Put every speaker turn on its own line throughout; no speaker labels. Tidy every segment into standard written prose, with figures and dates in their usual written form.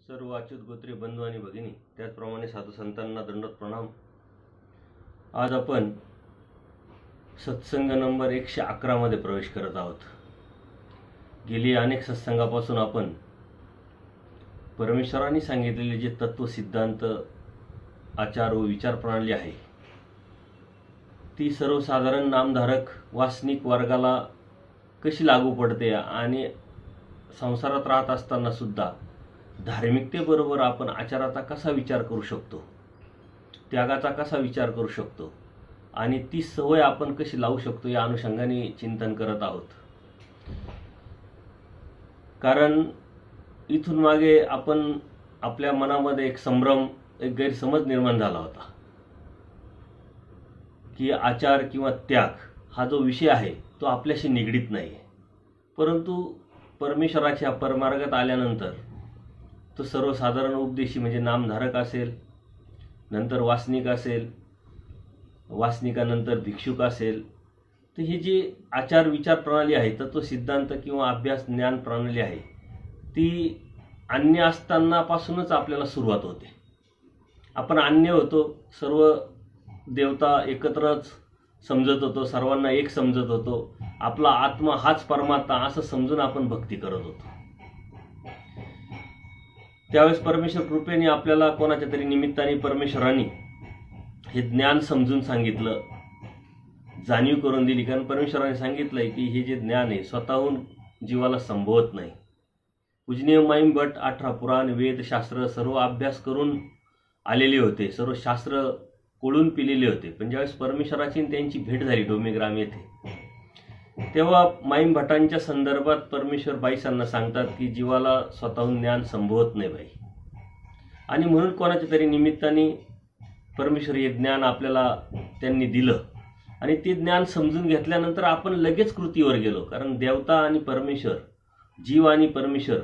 सर्व अच्युत गोत्रे बंधू आणि भगिनी, त्याचप्रमाणे साधू संतांना दंडवत प्रणाम। आज आपण सत्संग नंबर 111 मध्ये प्रवेश करत आहोत। गेली अनेक सत्संगापासून आपण परमेश्वरांनी सांगितलेले जे तत्व सिद्धांत, आचार व विचार प्रणाली आहे ती सर्वसाधारण नामधारक वासनिक वर्गाला कशी लागू पडते आणि संसारात राहत असताना सुद्धा धार्मिकतेबरोबर आपण आचाराचा कसा विचार करू शकतो, त्यागाचा कसा विचार करू शकतो आणि ती सवय आपण कशी लावू शकतो या अनुषंगाने चिंतन करत आहोत। कारण इथून मागे आपण आपल्या मनामध्ये एक संभ्रम, एक गैरसमज निर्माण झाला होता की आचार किंवा त्याग हा जो विषय आहे तो आपल्याशी निगडीत नाही। परंतु परमेश्वराच्या परमार्गात आल्यानंतर तो सर्वसाधारण उपदेशी म्हणजे नामधारक असेल, नंतर वासनिक असेल, वासनिकानंतर भिक्षुक असेल, तर ही जी आचार विचार प्रणाली आहे, तत्व सिद्धांत किंवा अभ्यास ज्ञान प्रणाली आहे ती अन्य असतानापासूनच आपल्याला सुरुवात होते। आपण अन्य होतो, सर्व देवता एकत्रच समजत होतो, सर्वांना एक समजत होतो, आपला आत्मा हाच परमात्मा असं समजून आपण भक्ती करत होतो। त्यावेळेस परमेश्वर कृपेने आपल्याला कोणाच्या तरी निमित्ताने परमेश्वरांनी हे ज्ञान समजून सांगितलं, जाणीव करून दिली। कारण परमेश्वराने सांगितलंय की हे जे ज्ञान आहे स्वतःहून जीवाला संभवत नाही। पूजनीय माईम भट 18 पुराण, वेद, शास्त्र सर्व अभ्यास करून आलेले होते, सर्व शास्त्र कोळून पिलेले होते। पण ज्यावेळेस परमेश्वराची त्यांची भेट झाली डोमेग्राम येथे, तेव्हा माईम भटांच्या संदर्भात परमेश्वर बाईसांना सांगतात की जीवाला स्वतःहून ज्ञान संभवत नाही बाई, आणि म्हणून कोणाच्या तरी निमित्ताने परमेश्वर हे ज्ञान आपल्याला त्यांनी दिलं आणि ते ज्ञान समजून घेतल्यानंतर आपण लगेच कृतीवर गेलो। कारण देवता आणि परमेश्वर, जीव आणि परमेश्वर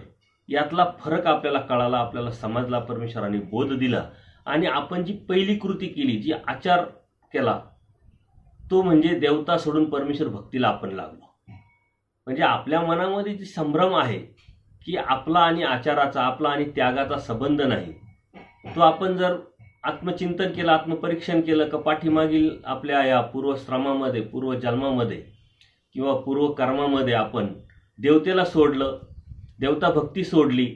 यातला फरक आपल्याला कळाला, आपल्याला समजला, परमेश्वराने बोध दिला आणि आपण जी पहिली कृती केली, जी आचार केला, तो म्हणजे देवता सोडून परमेश्वर भक्तीला आपण लागलो। म्हणजे आपल्या मनामध्ये जी संभ्रम आहे की आपला आणि आचाराचा, आपला आणि त्यागाचा संबंध नाही, तो आपण जर आत्मचिंतन केलं, आत्मपरीक्षण केलं का पाठीमागील आपल्या या पूर्वश्रमामध्ये, पूर्वजन्मामध्ये किंवा पूर्वकर्मामध्ये आपण देवतेला सोडलं, देवता भक्ती सोडली,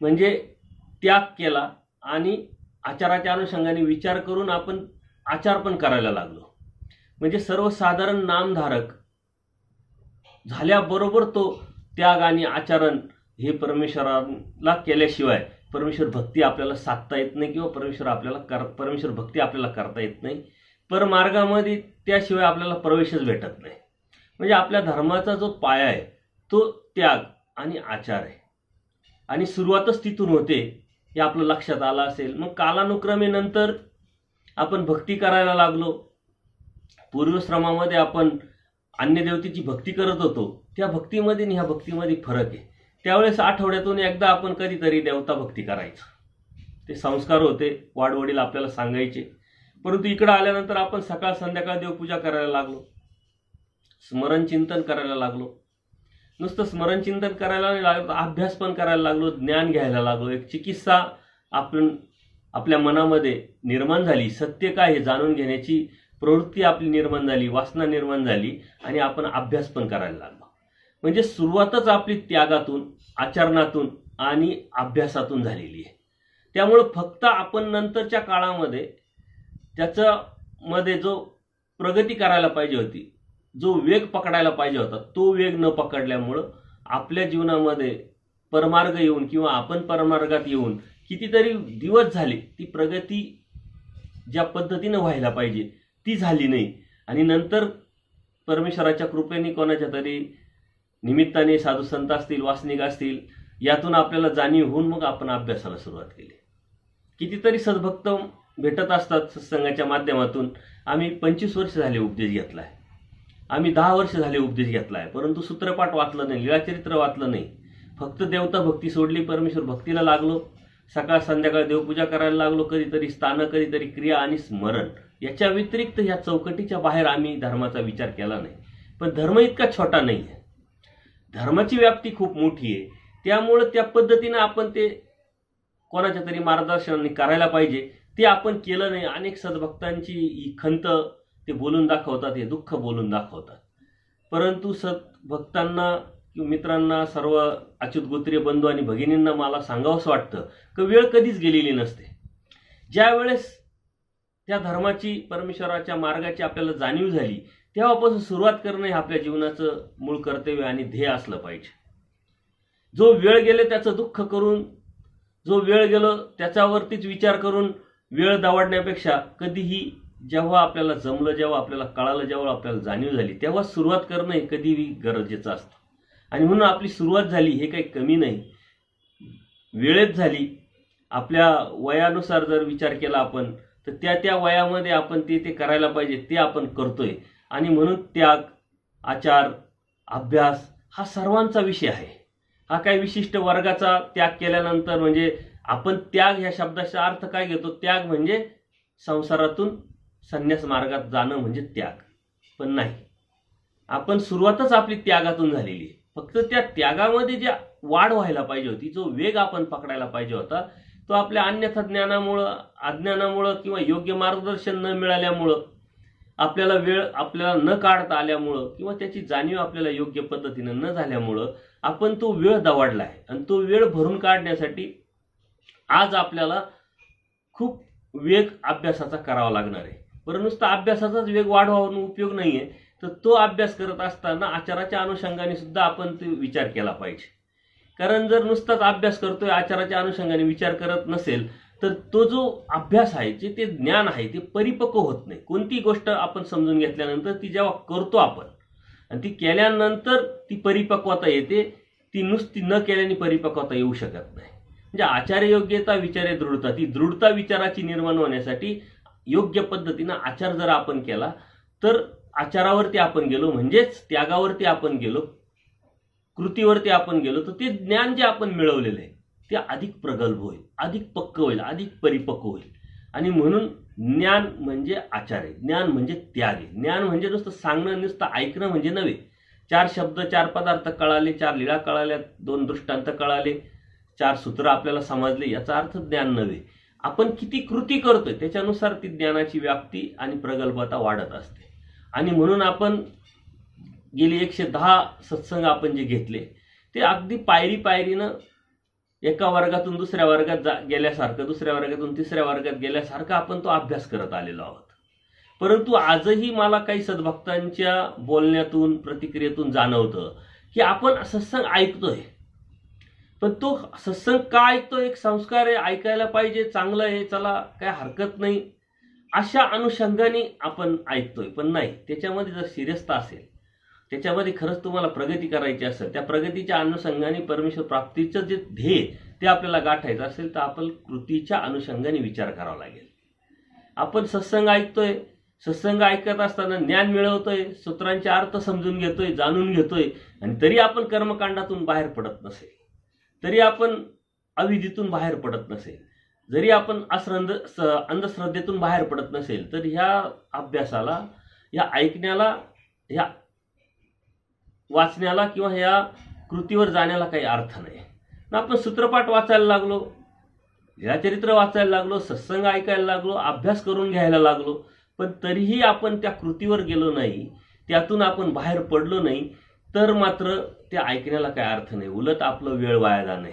म्हणजे त्याग केला आणि आचाराच्या अनुषंगाने विचार करून आपण आचार पण करायला लागलो। म्हणजे सर्वसाधारण नामधारक झाल्याबरोबर तो त्याग आणि आचरण हे परमेश्वराला केल्याशिवाय परमेश्वर भक्ती आपल्याला साधता येत नाही किंवा परमेश्वर भक्ती आपल्याला करता येत नाही। परमार्गामध्ये त्याशिवाय आपल्याला प्रवेशच भेटत नाही। म्हणजे आपल्या धर्माचा जो पाया आहे तो त्याग आणि आचार आहे आणि सुरुवातच तिथून होते, हे आपलं लक्षात आलं असेल। मग कालानुक्रमे नंतर आपण भक्ती करायला लागलो। पूर्वश्रमामध्ये आपण अन्य देवतेची भक्ती करत होतो, त्या भक्तीमध्ये आणि ह्या भक्तीमध्ये फरक आहे। त्यावेळेस आठवड्यातून एकदा आपण कधीतरी देवता भक्ती करायचं, ते संस्कार होते, वाडवडील आपल्याला सांगायचे। परंतु इकडे आल्यानंतर आपण सकाळ संध्याकाळ देवपूजा करायला लागलो, स्मरण चिंतन करायला लागलो। नुसतं स्मरण चिंतन करायला नाही लागलो, अभ्यास पण करायला लागलो, ज्ञान घ्यायला लागलो। एक चिकित्सा आपण आपल्या मनामध्ये निर्माण झाली, सत्य काय हे जाणून घेण्याची प्रवृत्ती आपली निर्माण झाली, वासना निर्माण झाली आणि आपण अभ्यास पण करायला लागलो। म्हणजे सुरुवातच आपली त्यागातून, आचरणातून आणि अभ्यासातून झालेली आहे। त्यामुळे फक्त आपण नंतरच्या काळामध्ये त्याच्यामध्ये जो प्रगती करायला पाहिजे होती, जो वेग पकडायला पाहिजे होता, तो वेग न पकडल्यामुळं आपल्या जीवनामध्ये परमार्ग येऊन किंवा आपण परमार्गात येऊन कितीतरी दिवस झाले, ती प्रगती ज्या पद्धतीने व्हायला पाहिजे ती झाली नाही। आणि नंतर परमेश्वराच्या कृपेने कोणाच्या तरी निमित्ताने साधू संत असतील, वासनिक असतील, यातून आपल्याला जाणीव होऊन मग आपण अभ्यासाला सुरुवात केली। कितीतरी सद्भक्त भेटत असतात सत्संगाच्या माध्यमातून। आम्ही 25 वर्ष झाले उपदेश घेतलाय, आम्ही 10 वर्ष झाले उपदेश घेतलाय, परंतु सूत्रपाठ वाचलं नाही, लीळाचरित्र वाचलं नाही, फक्त देवता भक्ती सोडली, परमेश्वर भक्तीला लागलो, सकाळ संध्याकाळ देवपूजा करायला लागलो, कधीतरी स्थान, कधीतरी क्रिया आणि स्मरण। याच्या व्यतिरिक्त ह्या चौकटीच्या बाहेर आम्ही धर्माचा विचार केला नाही। पण धर्म इतका छोटा नाही आहे, धर्माची व्याप्ती खूप मोठी आहे। त्यामुळे त्या पद्धतीने आपण ते कोणाच्या तरी मार्गदर्शनाने करायला पाहिजे, ते आपण केलं नाही. अनेक सद्भक्तांची ही खंत ते बोलून दाखवतात, हे दुःख बोलून दाखवतात. परंतु सद्भक्तांना किंवा मित्रांना, सर्व अच्युत गोत्रीय बंधू आणि भगिनींना मला सांगावंसं वाटतं की वेळ कधीच गेलेली नसते. ज्या वेळेस त्या धर्माची, परमेश्वराच्या मार्गाची आपल्याला जाणीव झाली, तेव्हापासून सुरुवात करणं हे आपल्या जीवनाचं मूळ कर्तव्य आणि ध्येय असलं पाहिजे. जो वेळ गेले त्याचं दुःख करून, जो वेळ गेलो त्याच्यावरतीच विचार करून वेळ दवाडण्यापेक्षा कधीही जेव्हा आपल्याला जमलं, जेव्हा आपल्याला कळालं, जेव्हा आपल्याला जाणीव झाली, तेव्हा सुरुवात करणं हे कधीही गरजेचं असतं. आणि म्हणून आपली सुरुवात झाली हे काही कमी नाही, वेळेत झाली. आपल्या वयानुसार जर विचार केला आपण, तर त्या वयामध्ये आपण ते करायला पाहिजे, ते आपण करतोय. आणि म्हणून त्याग, आचार, अभ्यास हा सर्वांचा विषय आहे. हा काही विशिष्ट वर्गाचा त्याग केल्यानंतर, म्हणजे आपण त्याग ह्या शब्दाचा अर्थ काय घेतो, त्याग म्हणजे संसारातून संन्यास मार्गात जाणं म्हणजे त्याग, पण नाही. आपण सुरुवातच आपली त्यागातून झालेली आहे. फक्त त्या त्यागामध्ये जी वाढ व्हायला पाहिजे होती, जो वेग आपण पकडायला पाहिजे होता, तो आपल्या अन्यथा ज्ञानामुळं, अज्ञानामुळं किंवा योग्य मार्गदर्शन न मिळाल्यामुळं, आपल्याला वेळ आपल्याला न काढता आल्यामुळं किंवा त्याची जाणीव आपल्याला योग्य पद्धतीनं न झाल्यामुळं आपण तो वेळ दवाडला आहे. आणि तो वेळ भरून काढण्यासाठी आज आपल्याला खूप वेग अभ्यासाचा करावा लागणार आहे. परंतु नुसता अभ्यासाचाच वेग वाढवून उपयोग नाहीये, तर तो अभ्यास करत असताना आचाराच्या अनुषंगाने सुद्धा आपण ते विचार केला पाहिजे. कारण जर नुसताच अभ्यास करतोय, आचाराच्या अनुषंगाने विचार करत नसेल, तर तो जो अभ्यास आहे, जे ते ज्ञान आहे, ते परिपक्व होत नाही. कोणती गोष्ट आपण समजून घेतल्यानंतर ती जेव्हा करतो आपण आणि ती केल्यानंतर ती परिपक्वता येते, ती नुसती न केल्याने परिपक्वता येऊ शकत नाही. म्हणजे आचार्य योग्यता, विचारे दृढता, ती दृढता विचाराची निर्माण होण्यासाठी योग्य पद्धतीनं आचार जर आपण केला, तर आचारावरती आपण गेलो, म्हणजेच त्यागावरती आपण गेलो, कृतीवरती आपण गेलो, तर ते ज्ञान जे आपण मिळवलेलं आहे ते अधिक प्रगल्भ होईल, अधिक पक्क होईल, अधिक परिपक्व होईल. आणि म्हणून ज्ञान म्हणजे आचार आहे, ज्ञान म्हणजे त्याग आहे. ज्ञान म्हणजे नुसतं सांगणं, नुसतं ऐकणं म्हणजे नव्हे. 4 शब्द, 4 पदार्थ कळाले, 4 लीळा कळाल्या, 2 दृष्टांत कळाले, 4 सूत्र आपल्याला समजले, याचा अर्थ ज्ञान नव्हे. आपण किती कृती करतोय त्याच्यानुसार ती ज्ञानाची व्याप्ती आणि प्रगल्भता वाढत असते. आणि म्हणून आपण गेली 110 सत्संग आपण जे घेतले, ते अगदी पायरी पायरीनं एका वर्गातून दुसऱ्या वर्गात गेल्यासारखं, दुसऱ्या वर्गातून तिसऱ्या वर्गात गेल्यासारखं आपण तो अभ्यास करत आलेलो आहोत. परंतु आजही मला काही सद्भक्तांच्या बोलण्यातून, प्रतिक्रियेतून जाणवतं की आपण सत्संग ऐकतोय, पण तो सत्संग का ऐकतोय, एक संस्कार आहे, ऐकायला पाहिजे, चांगलं आहे, चला काय हरकत नाही, अशा अनुषंगाने आपण ऐकतोय. पण नाही, त्याच्यामध्ये जर सिरियसता असेल, त्याच्यामध्ये खरंच तुम्हाला प्रगती करायची असेल, त्या प्रगतीच्या अनुषंगाने परमेश्वर प्राप्तीचं जे ध्येय ते आपल्याला गाठायचं असेल, तर आपण कृतीच्या अनुषंगाने विचार करावा लागेल. आपण सत्संग ऐकतोय, सत्संग ऐकत असताना ज्ञान मिळवतोय, सूत्रांचे अर्थ समजून घेतोय, जाणून घेतोय, आणि तरी आपण कर्मकांडातून बाहेर पडत नसेल, तरी आपण अविधीतून बाहेर पडत नसेल, जरी आपण अंधश्रद्धेतून बाहेर पडत नसेल, तर ह्या अभ्यासाला, या ऐकण्याला, ह्या वाचण्याला किंवा ह्या कृतीवर जाण्याला काही अर्थ नाही. आपण सूत्रपाठ वाचायला लागलो, लीळाचरित्र वाचायला लागलो, सत्संग ऐकायला लागलो, अभ्यास करून घ्यायला लागलो, पण तरीही आपण त्या कृतीवर गेलो नाही, त्यातून आपण बाहेर पडलो नाही, तर मात्र त्या ऐकण्याला काही अर्थ नाही. उलट आपलं वेळ वाया जाणे.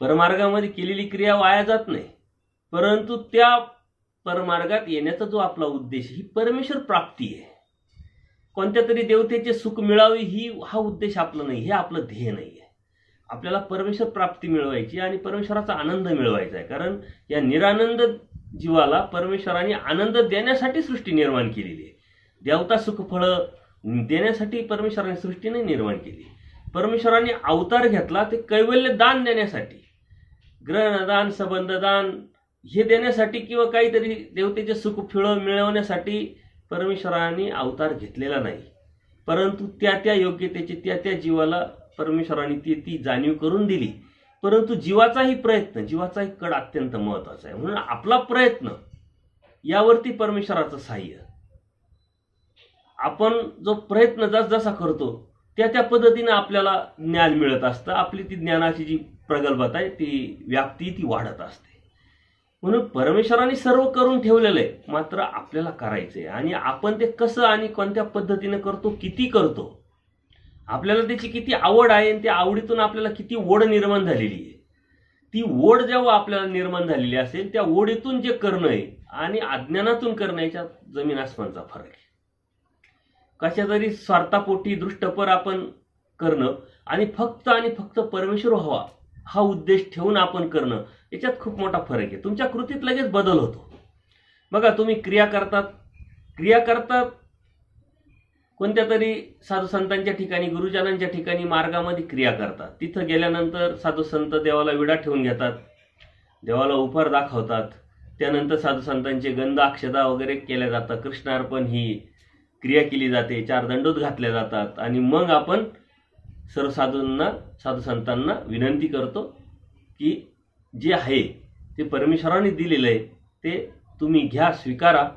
परमार्गामध्ये केलेली क्रिया वाया जात नाही, परंतु त्या परमार्गात येण्याचा जो आपला उद्देश, ही परमेश्वर प्राप्ती आहे, कोणत्या तरी देवतेचे सुख मिळावे, हा उद्देश आपला नाही, हे आपलं ध्येय नाही आहे. आपल्याला परमेश्वर प्राप्ती मिळवायची आणि परमेश्वराचा आनंद मिळवायचा आहे. कारण या निरानंद जीवाला परमेश्वराने आनंद देण्यासाठी सृष्टी निर्माण केलेली आहे. देवता सुखफळं देण्यासाठी परमेश्वराने सृष्टी नाही निर्माण केली. परमेश्वराने अवतार घेतला ते कैवल्य दान देण्यासाठी, ग्रहणदान, संबंधदान हे देण्यासाठी, किंवा काहीतरी देवतेचे सुखफळं मिळवण्यासाठी परमेश्वराने अवतार घेतलेला नाही. परंतु त्या योग्यतेची त्या जीवाला परमेश्वराने ती जाणीव करून दिली. परंतु जीवाचाही प्रयत्न, जीवाचाही कड अत्यंत महत्वाचा आहे. म्हणून आपला प्रयत्न यावरती परमेश्वराचं सहाय्य, आपण जो प्रयत्न जसा करतो त्या पद्धतीने आपल्याला ज्ञान मिळत असतं. आपली ती ज्ञानाची जी प्रगल्भता आहे, ती व्याप्ती ती वाढत असते. म्हणून परमेश्वराने सर्व करून ठेवलेलं आहे, मात्र आपल्याला करायचंय. आणि आपण ते कसं आणि कोणत्या पद्धतीने करतो, किती करतो, आपल्याला त्याची किती आवड आहे आणि त्या आवडीतून आपल्याला किती ओढ निर्माण झालेली आहे. ती ओढ जेव्हा आपल्याला निर्माण झालेली असेल, त्या ओढीतून जे करणं आहे आणि अज्ञानातून करणं याच्यात जमीन आसमानचा फरक आहे. कशा तरी स्वार्थापोटी दृष्टपर आपण करणं आणि फक्त परमेश्वर व्हावा हा उद्देश ठेवून आपण करणं, याच्यात खूप मोठा फरक आहे. तुमच्या कृतीत लगेच बदल होतो. बघा, तुम्ही क्रिया करतात कोणत्या तरी साधू संतांच्या ठिकाणी, गुरुजनांच्या ठिकाणी मार्गामध्ये क्रिया करतात. तिथं गेल्यानंतर साधू संत देवाला विडा ठेवून घेतात, देवाला उपहार दाखवतात. त्यानंतर साधू संतांचे गंध अक्षदा वगैरे केल्या जातात, कृष्णार्पण ही क्रिया केली जाते, 4 दंडोत घातले जातात. आणि मग आपण सर्व साधू संतांना विनंती करतो की जे आहे ते परमेश्वराने दिलेलं आहे ते तुम्ही घ्या, स्वीकारा.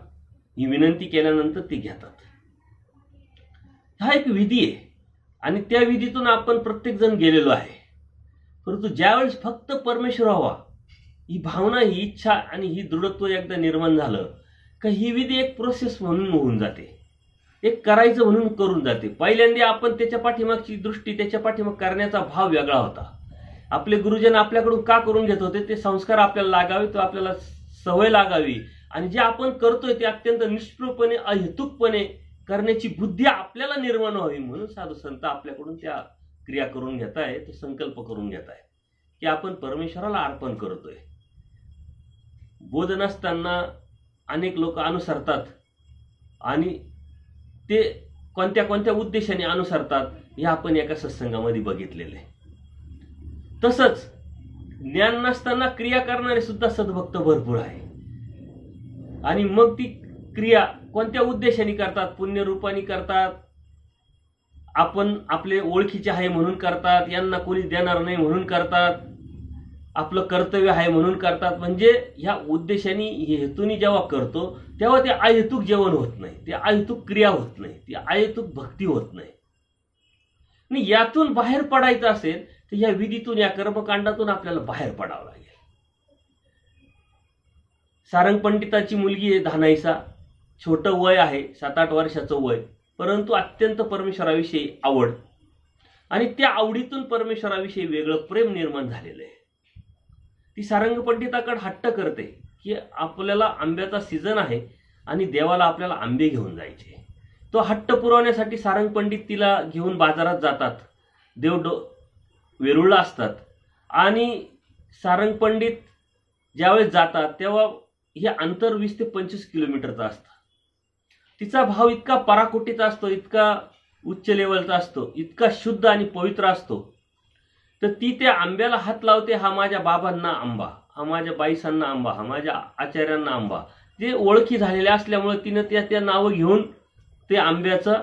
ही विनंती केल्यानंतर ते घेतात. हा एक विधी आहे आणि त्या विधीतून आपण प्रत्येक जण गेलेलो आहे. परंतु ज्यावेळेस फक्त परमेश्वर व्हावा ही भावना, ही इच्छा आणि ही दृढत्व एकदा निर्माण झालं का ही विधी एक प्रोसेस म्हणून होऊन जाते, एक करायचं म्हणून करून जाते. पहिल्यांदा आपण त्याच्या पाठीमागची दृष्टी, त्याच्या पाठीमाग करण्याचा भाव वेगळा होता. आपले गुरुजन आपल्याकडून का करून घेत होते, ते संस्कार आपल्याला लागावे, तो आपल्याला सवय लागावी आणि जे आपण करतोय ते अत्यंत निष्ठुरपणे, अहेतुकपणे करण्याची बुद्धी आपल्याला निर्माण व्हावी म्हणून साधू संत आपल्याकडून त्या क्रिया करून घेताय, तो संकल्प करून घेताय की आपण परमेश्वराला अर्पण करतोय. बोध नसताना अनेक लोक अनुसरतात आणि ते कोणत्या कोणत्या उद्देशाने अनुसरतात हे आपण एका सत्संगामध्ये बघितलेलं आहे. तसंच ज्ञान नसताना क्रिया करणारे सुद्धा सद्भक्त भरपूर आहे. आणि मग ती क्रिया कोणत्या उद्देशाने करतात, पुण्यरूपाने करतात, आपण आपले ओळखीचे आहे म्हणून करतात, यांना कोणी देणार नाही म्हणून करतात, आपलं कर्तव्य आहे म्हणून करतात. म्हणजे ह्या उद्देशाने, हेतूने जेव्हा करतो तेव्हा ते अहेतुक जेवण होत नाही, ते अहेतुक क्रिया होत नाही, ती अहेतुक भक्ती होत नाही. आणि यातून बाहेर पडायचं असेल तर या विधीतून, या कर्मकांडातून आपल्याला बाहेर पडावं लागेल. सारंग पंडिताची मुलगी आहे धानाईसा, छोटं वय आहे, 7-8 वर्षाचं वय, परंतु अत्यंत परमेश्वराविषयी आवड आणि त्या आवडीतून परमेश्वराविषयी वेगळं प्रेम निर्माण झालेलं आहे. ती सारंग पंडिताकडे हट्ट करते की आपल्याला आंब्याचा सीझन आहे आणि देवाला आपल्याला आंबे घेऊन जायचे. तो हट्ट पुरवण्यासाठी सारंग पंडित तिला घेऊन बाजारात जातात. वेरूळला असतात आणि सारंग पंडित ज्यावेळेस जातात तेव्हा हे अंतर 20 ते 25 किलोमीटरचं असतं. तिचा भाव इतका पराकोटीचा असतो, इतका उच्च लेवलचा असतो, इतका शुद्ध आणि पवित्र असतो. तर ती त्या आंब्याला हात लावते, हा माझ्या बाबांना आंबा, हा माझ्या बाईसांना आंबा, हा माझ्या आचार्यांना आंबा. जे ओळखी झालेले असल्यामुळे तिनं त्या नावं घेऊन ते आंब्याचं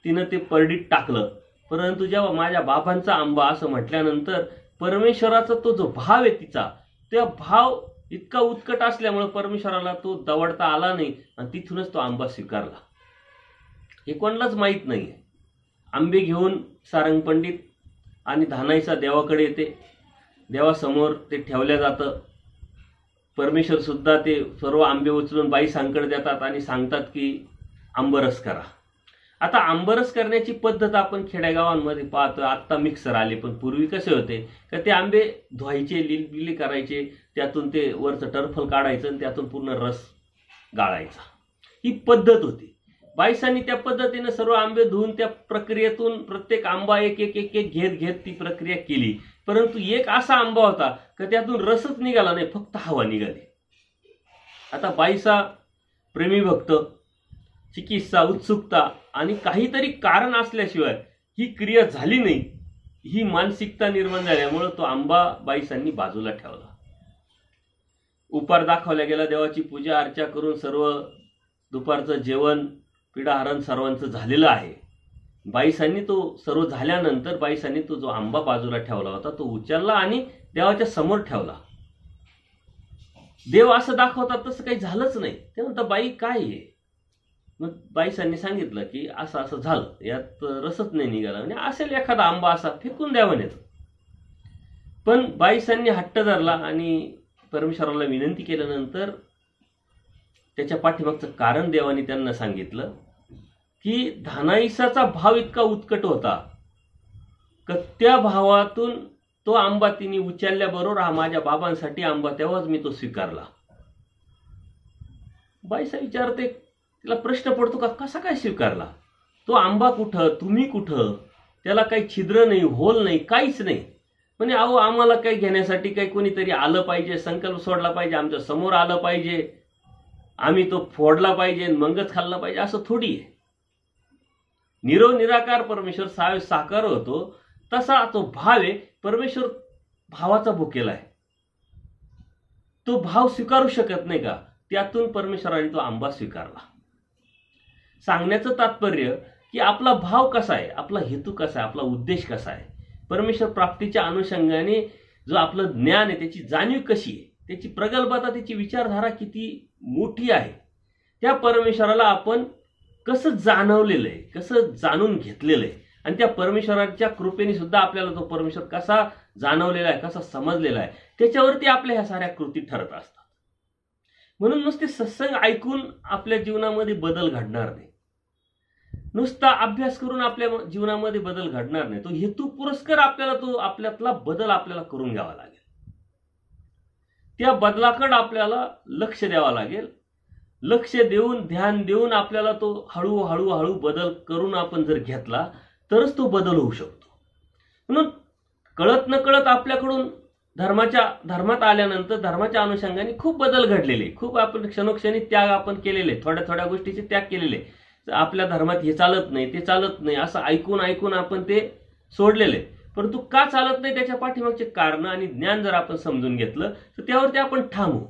तिनं ते परडीत टाकलं. परंतु जेव्हा माझ्या बाबांचा आंबा असं म्हटल्यानंतर परमेश्वराचा तो जो भाव आहे तिचा, त्या भाव इतका उत्कट असल्यामुळे परमेश्वराला तो दवडता आला नाही आणि तिथूनच तो आंबा स्वीकारला. हे कोणालाच माहीत नाही. आंबे घेऊन सारंग पंडित आणि धानाईचा देवाकडे येते, देवासमोर ते ठेवल्या जातं. परमेश्वर सुद्धा ते सर्व आंबे उचलून बाईसांकडे देतात आणि सांगतात की आंबरस करा. आता आंबरस करण्याची पद्धत आपण खेडेगावांमध्ये पाहतो. आत्ता मिक्सर आले, पण पूर्वी कसे होते का ते आंबे धुवायचे, लिली करायचे, त्यातून ते वरचं टरफल काढायचं आणि त्यातून पूर्ण रस गाळायचा. ही पद्धत होती. बाईसांनी त्या पद्धतीने सर्व आंबे धुवून त्या प्रक्रियेतून प्रत्येक आंबा एक एक एक एक घेत ती प्रक्रिया केली. परंतु एक असा आंबा होता का त्यातून रसच निघाला नाही, फक्त हवा निघाली. आता बाईसा प्रेमी भक्त, चिकित्सा, उत्सुकता आणि काहीतरी कारण असल्याशिवाय ही क्रिया झाली नाही, ही मानसिकता निर्माण झाल्यामुळे तो आंबा बाईसांनी बाजूला ठेवला. उपहार दाखवला गेला, देवाची पूजा अर्चा करून सर्व दुपारचं जेवण, पिढाहरण सर्वांचं झालेलं आहे. बाईसांनी तो सर्व झाल्यानंतर बाईसांनी तो जो आंबा बाजूला ठेवला होता तो उचलला आणि देवाच्या समोर ठेवला. देव असं दाखवतात तसं काही झालंच नाही. ते म्हणतात बाई काय आहे. मग बाईसांनी सांगितलं की असं असं झालं, यात रसच नाही निघाला, म्हणजे असेल एखादा आंबा असा फेकून द्यावा. पण बाईसांनी हट्ट धरला आणि परमेश्वराला विनंती केल्यानंतर त्याच्या पाठीमागचं कारण देवाने त्यांना सांगितलं की धनाईसाचा भाव इतका उत्कट होता की त्या भावातून तो आंबा तिने उचलल्याबरोबर हा माझ्या बाबांसाठी आंबा, तेव्हाच मी तो स्वीकारला. बाईसा विचारते, तिला प्रश्न पडतो का कसा काय स्वीकारला? तो आंबा कुठं, तुम्ही कुठं, त्याला काही छिद्र नाही, होल नाही, काहीच नाही. म्हणजे अहो आम्हाला काही घेण्यासाठी काही कोणीतरी आलं पाहिजे, संकल्प सोडला पाहिजे, आमच्या समोर आलं पाहिजे, आम्ही तो फोडला पाहिजे, मगच खाल्ला पाहिजे, असं थोडी आहे. निराकार परमेश्वर साकार होतो तसा तो भाव आहे. परमेश्वर भावाचा भुकेला आहे, तो भाव स्वीकारू शकत नाही का? त्यातून परमेश्वराने तो आंबा स्वीकारला. सांगण्याचं तात्पर्य की आपला भाव कसा आहे, आपला हेतू कसा आहे, आपला उद्देश कसा आहे, परमेश्वर प्राप्तीच्या अनुषंगाने जो आपलं ज्ञान आहे त्याची जाणीव कशी आहे, त्याची प्रगल्भता, त्याची विचारधारा किती मोठी आहे, त्या परमेश्वराला आपण कसं जाणवलेलं आहे, कसं जाणून घेतलेलं आहे, आणि त्या परमेश्वराच्या कृपेने सुद्धा आपल्याला तो परमेश्वर कसा जाणवलेला आहे, कसा समजलेला आहे, त्याच्यावरती आपल्या ह्या साऱ्या कृती ठरत असतात. म्हणून नुसते सत्संग ऐकून आपल्या जीवनामध्ये बदल घडणार नाही, नुसता अभ्यास करून आपल्या जीवनामध्ये बदल घडणार नाही. तो हेतू पुरस्कार आपल्याला तो आपल्यातला बदल आपल्याला करून घ्यावा लागेल. त्या बदलाकडे आपल्याला लक्ष द्यावं लागेल. लक्ष देऊन ध्यान देऊन आपल्याला तो हळूहळू बदल करून आपण जर घेतला तरच तो बदल होऊ शकतो. म्हणून कळत न कळत आपल्याकडून धर्मात आल्यानंतर धर्माच्या अनुषंगाने खूप बदल घडलेले, खूप आपण क्षणोक्षणी त्याग आपण केलेले, थोड्या थोड्या गोष्टीचे त्याग केलेले. आपल्या धर्मात हे चालत नाही, ते चालत नाही, असं ऐकून आपण ते सोडलेले. परंतु का चालत नाही त्याच्या पाठीमागचे कारण आणि ज्ञान जर आपण समजून घेतलं तर त्यावरती आपण ठाम होऊ.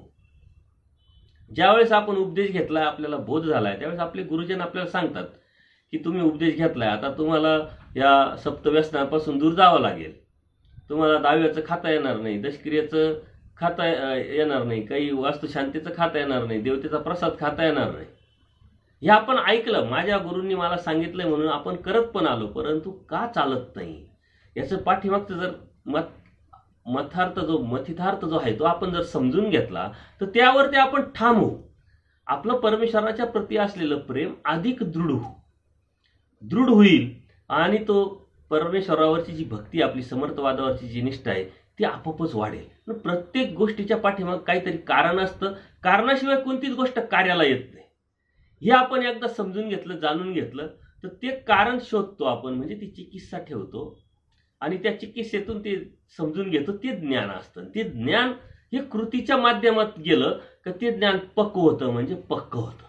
ज्यावेळेस आपण उपदेश घेतलाय, आपल्याला बोध झालाय, त्यावेळेस आपले गुरुजन आपल्याला सांगतात की तुम्ही उपदेश घेतलाय, आता तुम्हाला या सप्तव्यसनापासून दूर जावं लागेल, तुम्हाला दहाव्याचं खाता येणार नाही, दशक्रियेचं खाता येणार नाही, काही वास्तुशांतीचं खाता येणार नाही, देवतेचा प्रसाद खाता येणार नाही. हे आपण ऐकलं, माझ्या गुरूंनी मला सांगितलंय म्हणून आपण करत पण आलो. परंतु का चालत नाही याचं पाठीमागचं जर मथितार्थ जो आहे तो आपण जर समजून घेतला तर त्यावरती आपण ठाम होऊ. आपलं परमेश्वराच्या प्रती असलेलं प्रेम अधिक दृढ होईल आणि तो परमेश्वरावरची जी भक्ती, आपली समर्थवादावरची जी निष्ठा आहे ती आपोआपच वाढेल. प्रत्येक गोष्टीच्या पाठीमाग काहीतरी कारण असतं, कारणाशिवाय कोणतीच गोष्ट कार्याला येत नाही. हे आपण एकदा समजून घेतलं, जाणून घेतलं तर ते कारण शोधतो आपण, म्हणजे ती चिकित्सा ठेवतो आणि त्या चिकित्सेतून ते समजून घेतो. ते ज्ञान असतं. ते ज्ञान हे कृतीच्या माध्यमात गेलं तर ते ज्ञान पक्व होतं, म्हणजे पक्क होतं.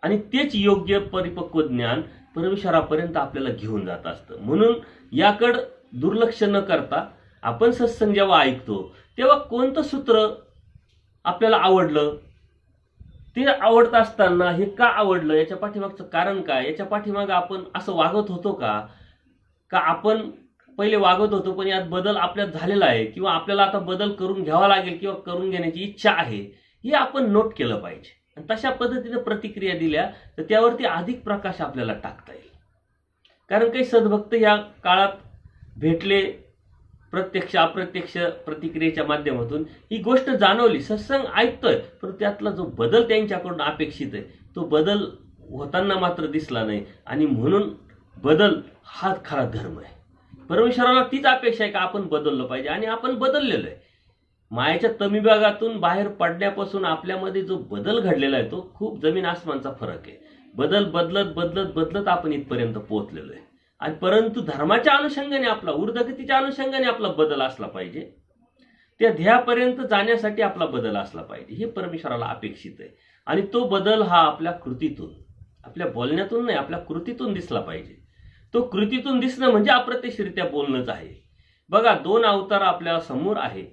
आणि तेच योग्य परिपक्व ज्ञान परमेश्वरापर्यंत आपल्याला घेऊन जात असतं. म्हणून याकडं दुर्लक्ष न करता आपण सत्संग जेव्हा ऐकतो तेव्हा कोणतं सूत्र आपल्याला आवडलं, ते आवडत असताना हे का आवडलं, याच्या पाठीमागचं कारण काय, याच्या पाठीमाग आपण असं वागत होतो का आपण पहिले वागत होतो पण यात बदल आपल्यात झालेला आहे, किंवा आपल्याला आता बदल करून घ्यावा लागेल किंवा करून घेण्याची इच्छा आहे, हे आपण नोट केलं पाहिजे. आणि तशा पद्धतीने प्रतिक्रिया दिल्या तर त्यावरती अधिक प्रकाश आपल्याला टाकता येईल. कारण काही सद्भक्त या काळात भेटले, प्रत्यक्ष अप्रत्यक्ष प्रतिक्रियेच्या माध्यमातून ही गोष्ट जाणवली, सत्संग ऐकतोय, पण त्यातला जो बदल त्यांच्याकडून अपेक्षित आहे तो बदल होताना मात्र दिसला नाही. आणि म्हणून बदल हा खरा धर्म आहे. परमेश्वराला तीच अपेक्षा आहे का आपण बदललं पाहिजे, आणि आपण बदललेलो आहे. मायाच्या तमिभागातून बाहेर पडण्यापासून आपल्यामध्ये जो बदल घडलेला आहे तो खूप जमीन आसमानचा फरक आहे. बदलत आपण इथपर्यंत पोहोचलेलो आहे. आणि परंतु धर्माच्या अनुषंगाने आपला, ऊर्ध्वगतीच्या अनुषंगाने आपला बदल असला पाहिजे. त्या ध्येयापर्यंत जाण्यासाठी आपला बदल असला पाहिजे, हे परमेश्वराला अपेक्षित आहे. आणि तो बदल हा आपल्या कृतीतून, आपल्या बोलण्यातून नाही, आपल्या कृतीतून दिसला पाहिजे. तो कृतीतून दिसणं म्हणजे अप्रत्यक्षरित्या बोलणंच आहे. बघा, 2 अवतार आपल्या समोर आहे.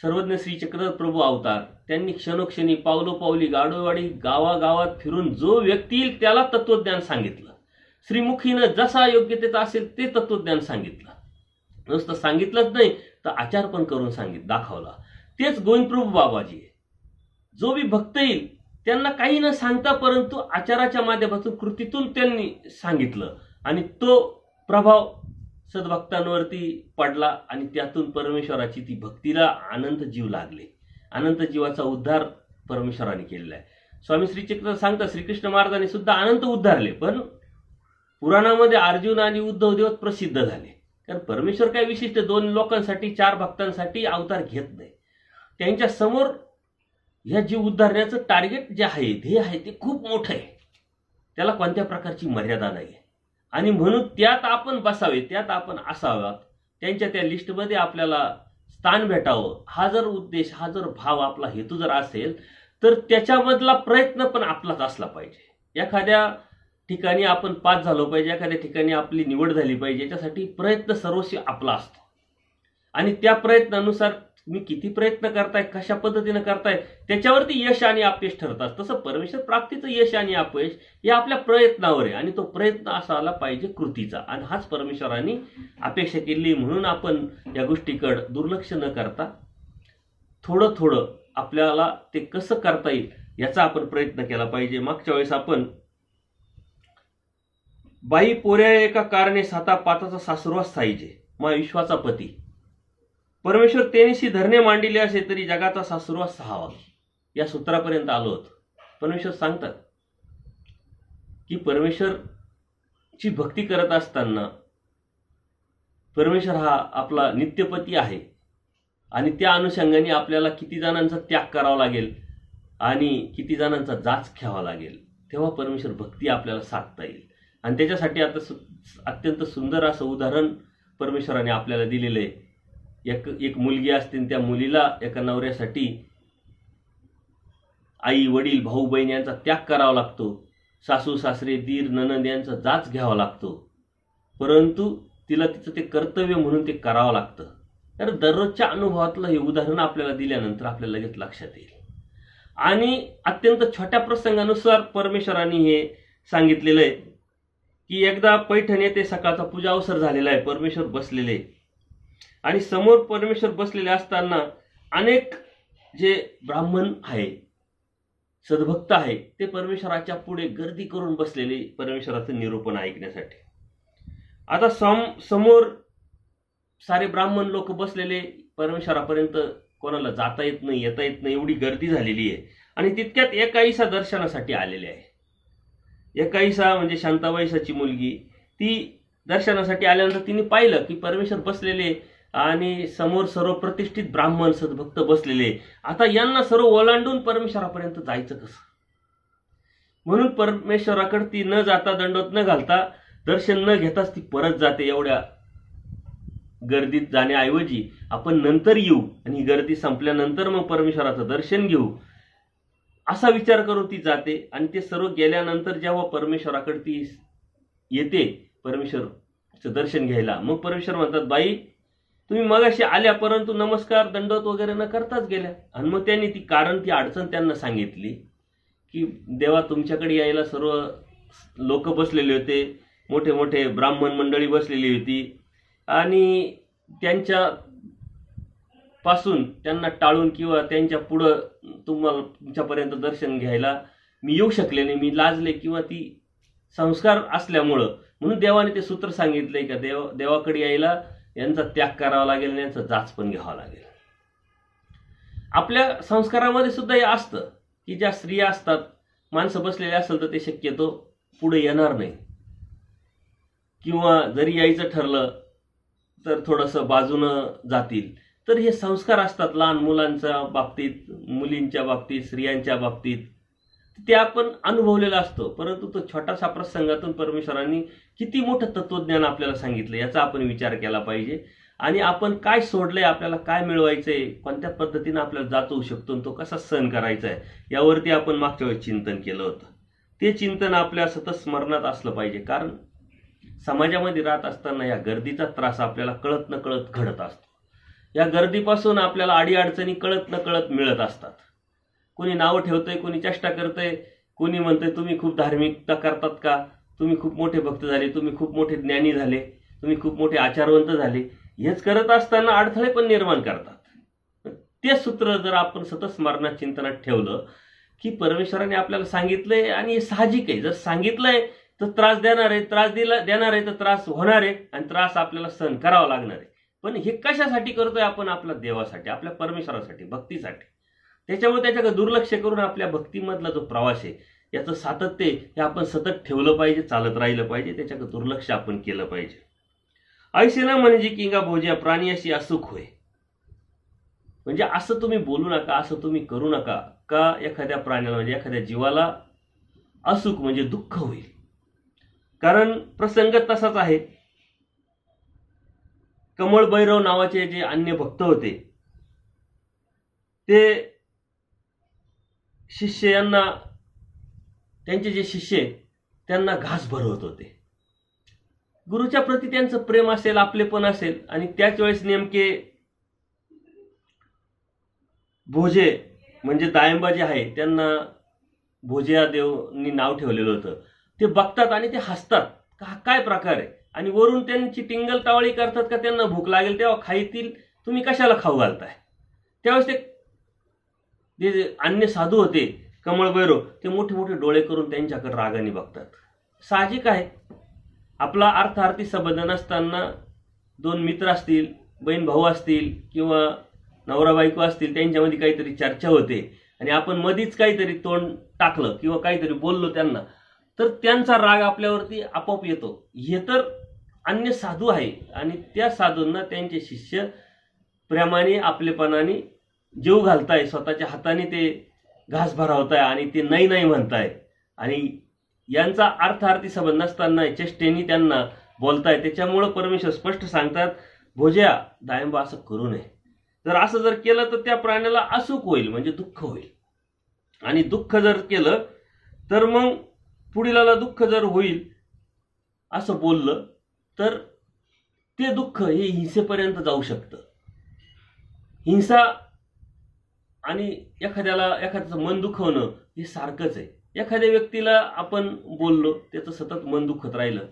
सर्वज्ञ श्री चक्रधर प्रभू अवतार, त्यांनी क्षणोक्षणी, पावलोपावली, गाडोगाडी, गावागावात फिरून जो व्यक्ती येईल त्याला तत्वज्ञान सांगितलं. श्रीमुखीनं जसा योग्यतेचा असेल ते तत्वज्ञान सांगितलं. नुसतं सांगितलंच नाही तर आचार पण करून दाखवला. तेच गोविंद प्रभू बाबाजी आहे. जो बी भक्त येईल त्यांना काही न सांगता परंतु आचाराच्या माध्यमातून, कृतीतून त्यांनी सांगितलं आणि तो प्रभाव सद्भक्तांवरती पडला आणि त्यातून परमेश्वराची ती भक्तीला अनंत जीव लागले. अनंत जीवाचा उद्धार परमेश्वराने केलेला आहे. स्वामी श्रीचक्र सांगतात श्रीकृष्ण महाराजांनी सुद्धा अनंत उद्धारले, पण पुराणामध्ये अर्जुन आणि उद्धव देव प्रसिद्ध झाले. कारण परमेश्वर काय विशिष्ट 2 लोकांसाठी 4 भक्तांसाठी अवतार घेत नाही. त्यांच्या समोर ह्या जीव उद्धारण्याचं टार्गेट जे आहे, ध्येय आहे, ते खूप मोठं आहे. त्याला कोणत्या प्रकारची मर्यादा नाही आणि म्हणून त्यात आपण बसावे, त्यात आपण असावा, त्यांच्या त्या लिस्टमध्ये आपल्याला स्थान भेटावं. हा जर उद्देश, हा जर भाव, आपला हेतू जर असेल तर त्याच्यामधला प्रयत्न पण आपलाच असला पाहिजे. एखाद्या ठिकाणी आपण पास झालो पाहिजे, एखाद्या ठिकाणी आपली निवड झाली पाहिजे, याच्यासाठी प्रयत्न सर्वस्वी आपला असतो. आणि त्या प्रयत्नानुसार तुम्ही किती प्रयत्न करताय, कशा पद्धतीने करताय, त्याच्यावरती यश आणि अपयश ठरतात. तसं परमेश्वर प्राप्तीचं यश आणि अपयश हे आपल्या प्रयत्नावर आहे आणि तो प्रयत्न असायला पाहिजे कृतीचा. आणि हाच परमेश्वराने अपेक्षा केली. म्हणून आपण या गोष्टीकडे दुर्लक्ष न करता थोडं थोडं आपल्याला ते कसं करता येईल याचा आपण प्रयत्न केला पाहिजे. मागच्या वेळेस आपण बाई पोऱ्या एका कारणे 7-5चा सासुरवास साईजे मा विश्वाचा पती, परमेश्वर तेनिशी धरणे मांडिले असे तरी जगाचा सासुरवास 6वा, या सूत्रापर्यंत आलो होतो. परमेश्वर सांगतात की परमेश्वरची भक्ती करत असताना परमेश्वर हा आपला नित्यपती आहे आणि त्या अनुषंगाने आपल्याला किती जणांचा त्याग करावा लागेल आणि किती जणांचा जाच घ्यावा लागेल, तेव्हा परमेश्वर भक्ती आपल्याला साधता येईल. आणि त्याच्यासाठी आता अत्यंत सुंदर असं उदाहरण परमेश्वराने आपल्याला दिलेलं आहे. एक मुलगी असते, त्या मुलीला एका नवऱ्यासाठी आई वडील भाऊ बहीण यांचा त्याग करावा लागतो, सासू सासरे दीर ननंद यांचा जाच घ्यावा लागतो, परंतु तिला तिचं ते कर्तव्य म्हणून ते करावं लागतं. तर दररोजच्या अनुभवातलं हे उदाहरण आपल्याला दिल्यानंतर आपल्याला लगेच लक्षात येईल. आणि अत्यंत छोट्या प्रसंगानुसार परमेश्वराने हे सांगितलेलं आहे की एकदा पैठण येथे सकाळचा पूजा अवसर झालेला आहे. परमेश्वर बसलेले आणि समोर परमेश्वर बसलेले असताना अनेक जे ब्राह्मण आहे, सद्भक्त आहे, ते परमेश्वराच्या पुढे गर्दी करून बसलेले परमेश्वराचं निरूपण ऐकण्यासाठी. आता समोर सारे ब्राह्मण लोक बसलेले, परमेश्वरापर्यंत कोणाला जाता येत नाही, येता येत नाही, एवढी गर्दी झालेली आहे. आणि तितक्यात एक आईसा दर्शनासाठी आलेली आहे. एक आईसा म्हणजे शांताबाईसाची मुलगी, ती दर्शनासाठी आल्यानंतर तिने पाहिलं की परमेश्वर बसलेले आणि समोर सर्व प्रतिष्ठित ब्राह्मण सद्भक्त बसलेले. आता यांना सर्व ओलांडून परमेश्वरापर्यंत जायचं कसं, म्हणून परमेश्वराकडे ती न जाता, दंडोत न घालता, दर्शन न घेताच ती परत जाते. एवढ्या गर्दीत जाण्याऐवजी आपण नंतर येऊ आणि गर्दी संपल्यानंतर मग परमेश्वराचं दर्शन घेऊ, असा विचार करून ती जाते. आणि ते सर्व गेल्यानंतर जेव्हा परमेश्वराकडे ती येते परमेश्वरचं दर्शन घ्यायला, मग परमेश्वर म्हणतात, बाई तुम्ही मगाशी आल्या परंतु नमस्कार दंडोत वगैरे न करताच गेल्या. आणि मग त्यांनी ती कारण, ती अडचण त्यांना सांगितली की देवा तुमच्याकडे यायला सर्व लोक बसलेले होते, मोठे मोठे ब्राह्मण मंडळी बसलेली होती आणि त्यांच्या पासून त्यांना टाळून किंवा त्यांच्या पुढं तुमच्यापर्यंत दर्शन घ्यायला मी येऊ शकले नाही, मी लाजले किंवा ती संस्कार असल्यामुळं, म्हणून देवाने ते सूत्र सांगितलंय का देवाकडे यायला यांचा त्याग करावा लागेल आणि यांचा जाच पण घ्यावा लागेल. आपल्या संस्कारामध्ये सुद्धा हे असतं की ज्या स्त्रिया असतात, माणसं बसलेले असेल तर ते शक्यतो पुढे येणार नाही किंवा जरी यायचं ठरलं तर थोडंसं बाजूनं जातील. तर हे संस्कार असतात लहान मुलांच्या बाबतीत, मुलींच्या बाबतीत, स्त्रियांच्या बाबतीत, ते आपण अनुभवलेलं असतो. परंतु तो छोटासा प्रसंगातून परमेश्वरांनी किती मोठं तत्वज्ञान आपल्याला सांगितलं याचा आपण विचार केला पाहिजे. आणि आपण काय सोडलंय, आपल्याला काय मिळवायचंय, कोणत्या पद्धतीने आपल्याला जात होऊ शकतो, तो कसा सहन करायचा आहे, यावरती आपण मागच्या वेळेस चिंतन केलं होतं. ते चिंतन आपल्या सतत स्मरणात असलं पाहिजे. कारण समाजामध्ये राहत असताना या गर्दीचा त्रास आपल्याला कळत न कळत घडत असतो. या गर्दीपासून आपल्याला अडीअडचणी कळत न कळत मिळत असतात. कोणी नावं ठेवतंय, कोणी चेष्टा करतंय, कोणी म्हणतंय तुम्ही खूप धार्मिकता करतात का, तुम्ही खूप मोठे भक्त झाले, तुम्ही खूप मोठे ज्ञानी झाले, तुम्ही खूप मोठे आचारवंत झाले. हेच करत असताना अडथळे पण निर्माण करतात. ते सूत्र जर आपण सतत स्मरणात चिंतनात ठेवलं की परमेश्वराने आपल्याला सांगितलंय आणि हे साहजिक आहे, जर सांगितलंय तर त्रास देणार आहे, देणार आहे तर त्रास होणार आहे आणि त्रास आपल्याला सहन करावा लागणार आहे. पण हे कशासाठी करतोय आपण? आपल्या देवासाठी, आपल्या परमेश्वरासाठी, भक्तीसाठी. त्याच्यामुळे त्याच्याकडे दुर्लक्ष करून आपल्या भक्तीमधला जो प्रवास आहे याचं सातत्य हे आपण सतत ठेवलं पाहिजे, चालत राहिलं पाहिजे, त्याच्याकडे दुर्लक्ष आपण केलं पाहिजे. ऐसे ना म्हणजे किंगा भोज्या प्राणी अशी असुख होय. म्हणजे असं तुम्ही बोलू नका, असं तुम्ही करू नका का एखाद्या प्राण्याला म्हणजे एखाद्या जीवाला असुख म्हणजे दुःख होईल. कारण प्रसंग तसाच आहे. कमळ भैरव नावाचे जे अन्य भक्त होते ते शिष्य यांना, त्यांचे जे शिष्य त्यांना घास भरवत होते. गुरुच्या प्रती त्यांचं प्रेम असेल, आपलेपण असेल आणि त्याच वेळेस नेमके भोजे म्हणजे दायंबा जे आहे त्यांना भोजिया देवनी नाव ठेवलेलं होतं. ते बघतात आणि ते हसतात, काय प्रकार आहे, आणि वरून त्यांची टिंगल टावळी करतात का त्यांना भूक लागेल तेव्हा खाईतील, तुम्ही कशाला खाऊ घालताय. त्यावेळेस ते जे अन्य साधू होते कमळ भैरव ते मोठे मोठे डोळे करून त्यांच्याकडे रागाने बघतात. साहजिक आहे, आपला अर्थार्थी संबंध नसताना दोन मित्र असतील, बहीण भाऊ असतील किंवा नवरा बायको असतील, त्यांच्यामध्ये काहीतरी चर्चा होते आणि आपण मधीच काहीतरी तोंड टाकलं किंवा काहीतरी बोललो त्यांना, तर त्यांचा राग आपल्यावरती आपोआप येतो. हे तर अन्य साधू आहे आणि त्या साधूंना त्यांचे शिष्य प्रेमाने आपलेपणाने जीव घालताय, स्वतःच्या हाताने ते घास भरावताय आणि ते नाही नाही म्हणताय आणि यांचा अर्थार्थी संबंध नसताना चेष्टेने त्यांना बोलताय. त्याच्यामुळे परमेश्वर स्पष्ट सांगतात, भोज्या दायंबा असं करू नये. जर केलं तर त्या प्राण्याला असुख होईल म्हणजे दुःख होईल. आणि दुःख जर केलं तर मग पुढीला दुःख जर होईल असं बोललं तर ते दुःख हे हिंसेपर्यंत जाऊ शकतं. हिंसा आणि एखाद्याचं मन दुखवणं हे सारखंच आहे. एखाद्या व्यक्तीला आपण बोललो, त्याचं सतत मन दुखत राहिलं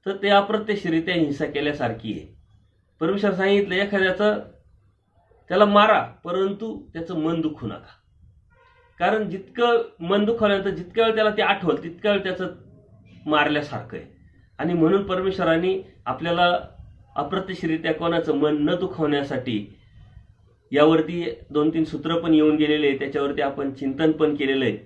तर ते अप्रत्यक्षरित्या हिंसा केल्यासारखी आहे. परमेश्वर सांगितलं त्याला मारा परंतु त्याचं मन दुखू नका. कारण जितकं मन दुखवल्यानंतर जितक्या वेळ त्याला ते आठवल तितक्या वेळ त्याचं मारल्यासारखं आहे. आणि म्हणून परमेश्वरांनी आपल्याला अप्रत्यक्षरित्या कोणाचं मन न दुखवण्यासाठी यावरती 2-3 सूत्र पण येऊन गेलेले आहे, त्याच्यावरती आपण चिंतन पण केलेलं आहे.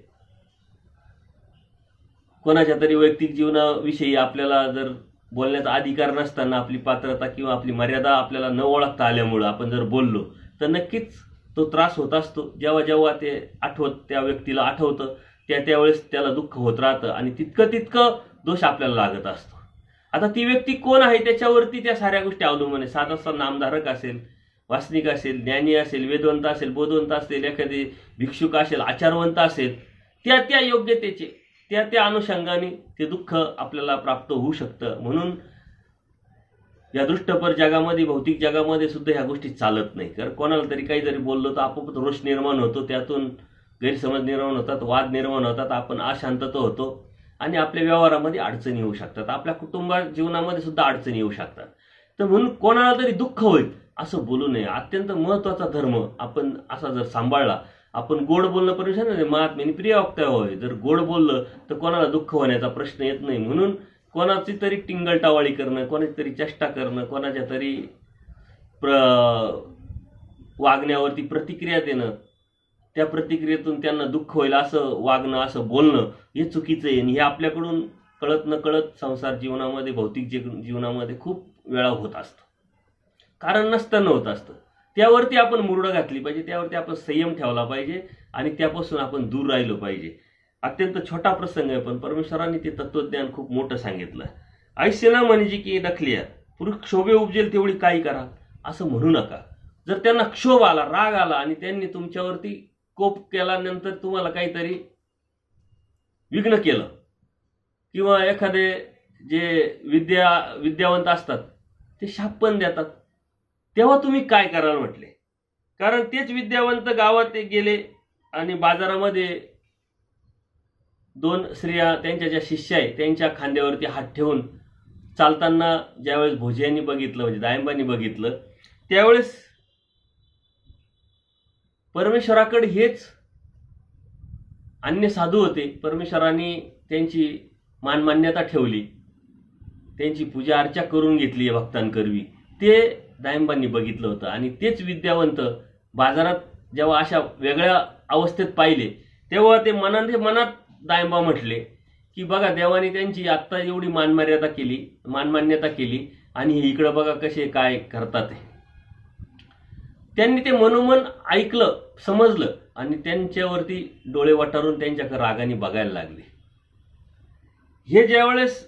कोणाच्या तरी वैयक्तिक जीवनाविषयी आपल्याला जर बोलण्याचा अधिकार नसताना आपली पात्रता किंवा आपली मर्यादा आपल्याला न ओळखता आल्यामुळं आपण जर बोललो तर नक्कीच तो त्रास होत असतो. जेव्हा जेव्हा ते त्या व्यक्तीला आठवतं त्यावेळेस त्याला दुःख होत राहतं आणि तितकं दोष आपल्याला लागत असतो. आता ती व्यक्ती कोण आहे त्याच्यावरती त्या साऱ्या गोष्टी अवलंबून आहे. साधा नामधारक असेल, वासनिक असेल, ज्ञानी असेल, वेदवंत असेल, बोधवंत असेल, एखादे भिक्षुक असेल, आचारवंत असेल, त्या योग्यतेचे त्या अनुषंगाने ते दुःख आपल्याला प्राप्त होऊ शकतं. म्हणून या दृष्टपर जगामध्ये, भौतिक जगामध्ये सुद्धा ह्या गोष्टी चालत नाही. कारण कोणाला तरी काही जरी बोललो तर आपोआप रोष निर्माण होतो, त्यातून गैरसमज निर्माण होतात, वाद निर्माण होतात, आपण अशांतता होतो आणि आपल्या व्यवहारामध्ये अडचणी येऊ शकतात, आपल्या कुटुंबा जीवनामध्ये सुद्धा अडचणी येऊ शकतात. तर म्हणून कोणाला तरी दुःख होईल असं बोलू नये. अत्यंत महत्वाचा धर्म आपण असा जर सांभाळला, आपण गोड बोलणं परमेश्वर महात्म्याने प्रिय वक्ता होय. जर गोड बोललं तर कोणाला दुःख होण्याचा प्रश्न येत नाही. म्हणून कोणाची तरी टिंगलटावाळी करणं, कोणाची तरी चेष्टा करणं, कोणाच्या तरी वागण्यावरती प्रतिक्रिया देणं, त्या प्रतिक्रियेतून त्यांना दुःख होईल असं वागणं, असं बोलणं हे चुकीचं आहे. आणि हे आपल्याकडून कळत न कळत संसार जीवनामध्ये, भौतिक जीवनामध्ये खूप वेळा होत असतं, कारण नसताना होत असतं. त्यावरती आपण मुरडं घातली पाहिजे, त्यावरती आपण संयम ठेवला पाहिजे आणि त्यापासून आपण दूर राहिलो पाहिजे. अत्यंत छोटा प्रसंग आहे पण परमेश्वरांनी ते तत्वज्ञान खूप मोठं सांगितलं. ऐसे ना म्हणजे की दखलिया पुरुष क्षोभे उपजेल तेवढी काही करा असं म्हणू नका. जर त्यांना क्षोभ आला, राग आला आणि त्यांनी तुमच्यावरती कोप केल्यानंतर तुम्हाला काहीतरी विघ्न केलं किंवा एखादे जे विद्यावंत असतात ते शाप पण देतात, तेव्हा तुम्ही काय कराल म्हटले. कारण तेच विद्यावंत गावात गेले आणि बाजारामध्ये 2 स्त्रिया त्यांच्या ज्या शिष्य आहेत त्यांच्या खांद्यावरती हात ठेवून चालताना ज्यावेळेस भोजियांनी बघितलं, म्हणजे दायंबांनी बघितलं, त्यावेळेस परमेश्वराकडे हेच अन्य साधू होते. परमेश्वरांनी त्यांची मानमान्यता ठेवली, त्यांची पूजा अर्चा करून घेतली भक्तांकरवी, ते दायंबांनी बघितलं होतं. आणि तेच विद्यावंत बाजारात जेव्हा अशा वेगळ्या अवस्थेत पाहिले तेव्हा ते मनात दायंबा म्हटले की बघा, देवाने त्यांची आत्ता एवढी मानमान्यता केली आणि हे इकडं बघा कसे काय करतात. त्यांनी ते मनोमन ऐकलं, समजलं आणि त्यांच्यावरती डोळे वाटारून त्यांच्याकडे रागाने बघायला लागले. हे ज्यावेळेस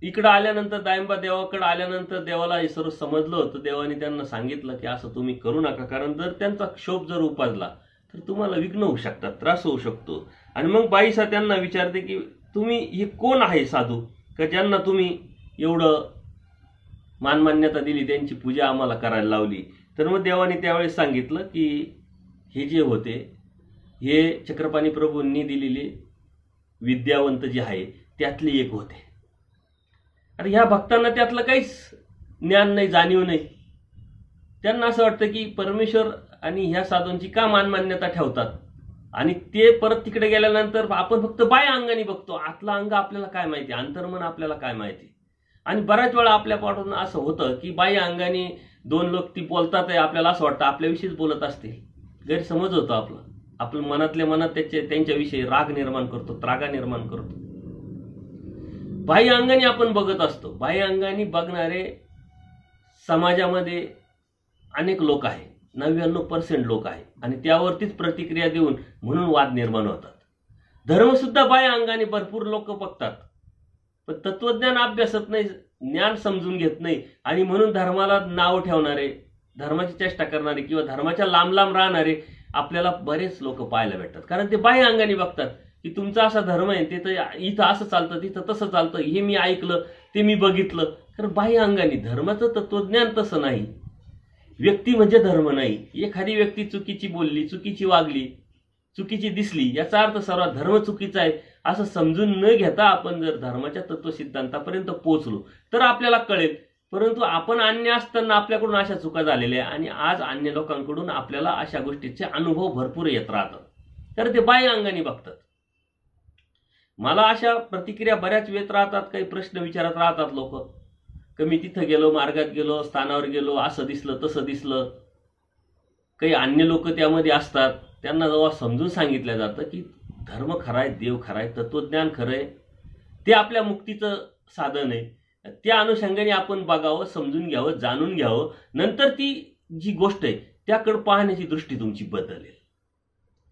इकडं आल्यानंतर, दायंबा देवाकडे आल्यानंतर देवाला हे सर्व समजलं होतं. देवाने त्यांना सांगितलं की असं तुम्ही करू नका, कारण जर त्यांचा क्षोभ जर उपजला तर तुम्हाला विघ्न होऊ शकतात, त्रास होऊ शकतो. आणि मग बाईसा त्यांना विचारते की तुम्ही हे कोण आहे साधू का ज्यांना तुम्ही एवढं मानमान्यता दिली, त्यांची पूजा आम्हाला करायला लावली. तर मग देवाने त्यावेळेस सांगितलं की हे जे होते हे चक्रपाणी प्रभूंनी दिलेले विद्यावंत जे आहे त्यातले एक होते. अरे ह्या भक्तांना त्यातलं काहीच ज्ञान नाही, जाणीव नाही. त्यांना असं वाटतं की परमेश्वर आणि ह्या साधूंची का मानमान्यता ठेवतात, आणि ते परत तिकडे गेल्यानंतर आपण फक्त बाह्य अंगाने बघतो, आतला अंग आपल्याला काय माहिती, अंतर्मन आपल्याला काय माहिती. आणि बऱ्याच वेळा आपल्या पाठून असं होतं की बाह्य अंगाने दोन लोक ती बोलतात, आपल्याला असं वाटतं आपल्याविषयीच बोलत असतील, गैरसमज होतो आपला. आपण मनातल्या मनात त्यांच्याविषयी राग निर्माण करतो, त्रागा निर्माण करतो. बाह्य अंगाने आपण बघत असतो. बाह्य अंगाने बघणारे समाजामध्ये अनेक लोक आहे, 99% लोक आहे, आणि त्यावरतीच प्रतिक्रिया देऊन म्हणून वाद निर्माण होतात. धर्म सुद्धा बाह्य अंगाने भरपूर लोक बघतात, पण तत्वज्ञान अभ्यासत नाही, ज्ञान समजून घेत नाही, आणि म्हणून धर्माला नाव ठेवणारे, धर्माची चेष्टा करणारे किंवा धर्माच्या लांब लांब राहणारे आपल्याला बरेच लोक पाहायला भेटतात. कारण ते बाह्य अंगाने बघतात की तुमचा असा धर्म आहे, तिथं इथं असं चालतं, तिथं तसं चालतं, हे मी ऐकलं, ते मी बघितलं. कारण बाह्य अंगाने धर्माचं तत्वज्ञान तसं नाही. व्यक्ती म्हणजे धर्म नाही. एखादी व्यक्ती चुकीची बोलली, चुकीची वागली, चुकीची दिसली, याचा अर्थ सर्व धर्म चुकीचा आहे असं समजून न घेता आपण जर धर्माच्या तत्वसिद्धांतापर्यंत पोहोचलो तर आपल्याला कळेल. परंतु आपण अन्य असताना आपल्याकडून अशा चुका झालेल्या आणि आज अन्य लोकांकडून आपल्याला अशा गोष्टीचे अनुभव भरपूर येत राहतात, तर ते बाह्य अंगाने बघतात. मला अशा प्रतिक्रिया बऱ्याच वेळेत राहतात, काही प्रश्न विचारत राहतात लोक, की मी तिथं गेलो, मार्गात गेलो, स्थानावर गेलो, असं दिसलं तसं दिसलं. काही अन्य लोक त्यामध्ये असतात, त्यांना जेव्हा समजून सांगितलं जातं की धर्म खराय, देव खराय, तत्वज्ञान खरंय, ते आपल्या मुक्तीचं साधन आहे, त्या अनुषंगाने आपण बघावं, समजून घ्यावं, जाणून घ्यावं. नंतर ती जी गोष्ट आहे त्याकडे पाहण्याची दृष्टी तुमची बदलेल.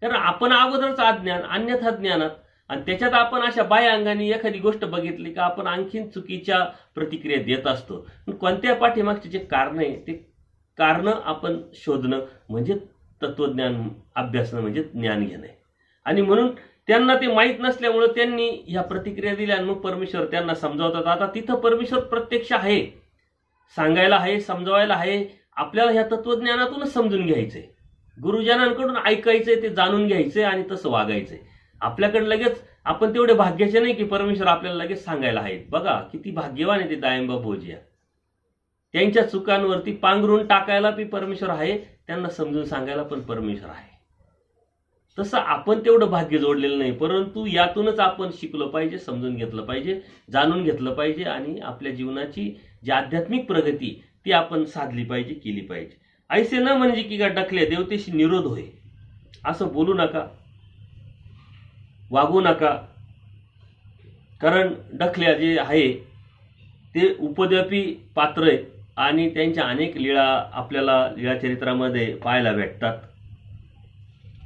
कारण आपण अगोदरच अज्ञान, अन्यथा ज्ञानात, आणि त्याच्यात आपण अशा बाह्य अंगाने एखादी गोष्ट बघितली का आपण आणखीन चुकीच्या प्रतिक्रिया देत असतो. कोणत्या पाठीमागचे जे कारण आहे ते कारण आपण शोधणं म्हणजे तत्वज्ञान अभ्यासणं, म्हणजे ज्ञान घेणं. आणि म्हणून त्यांना ते माहीत नसल्यामुळे त्यांनी ह्या प्रतिक्रिया दिल्या आणि मग परमेश्वर त्यांना समजावतात. आता तिथं परमेश्वर प्रत्यक्ष आहे, सांगायला आहे, समजावायला आहे. आपल्याला ह्या तत्वज्ञानातूनच समजून घ्यायचंय, गुरुजनांकडून ऐकायचंय, ते जाणून घ्यायचंय आणि तसं वागायचंय. आपल्याकडे लगेच आपण तेवढे भाग्याचे नाही की परमेश्वर आपल्याला लगेच सांगायला आहेत. बघा किती भाग्यवान आहे ते दायंबा भोजिया, त्यांच्या चुकांवरती पांघरून टाकायला बी परमेश्वर आहे, त्यांना समजून सांगायला पण परमेश्वर आहे. तसं आपण तेवढं भाग्य जोडलेलं नाही, परंतु यातूनच आपण शिकलो पाहिजे, समजून घेतलं पाहिजे, जाणून घेतलं पाहिजे, आणि आपल्या जीवनाची जी आध्यात्मिक प्रगती ती आपण साधली पाहिजे, केली पाहिजे. ऐसे न म्हणजे की का डकले देवतेशी निरोध होय असं बोलू नका, वागू नका. कारण डखल्या जे आहे ते उपद्व्यापी पात्र आहे आणि त्यांच्या अनेक लीळा आपल्याला लीळाचरित्रामध्ये पाहायला भेटतात.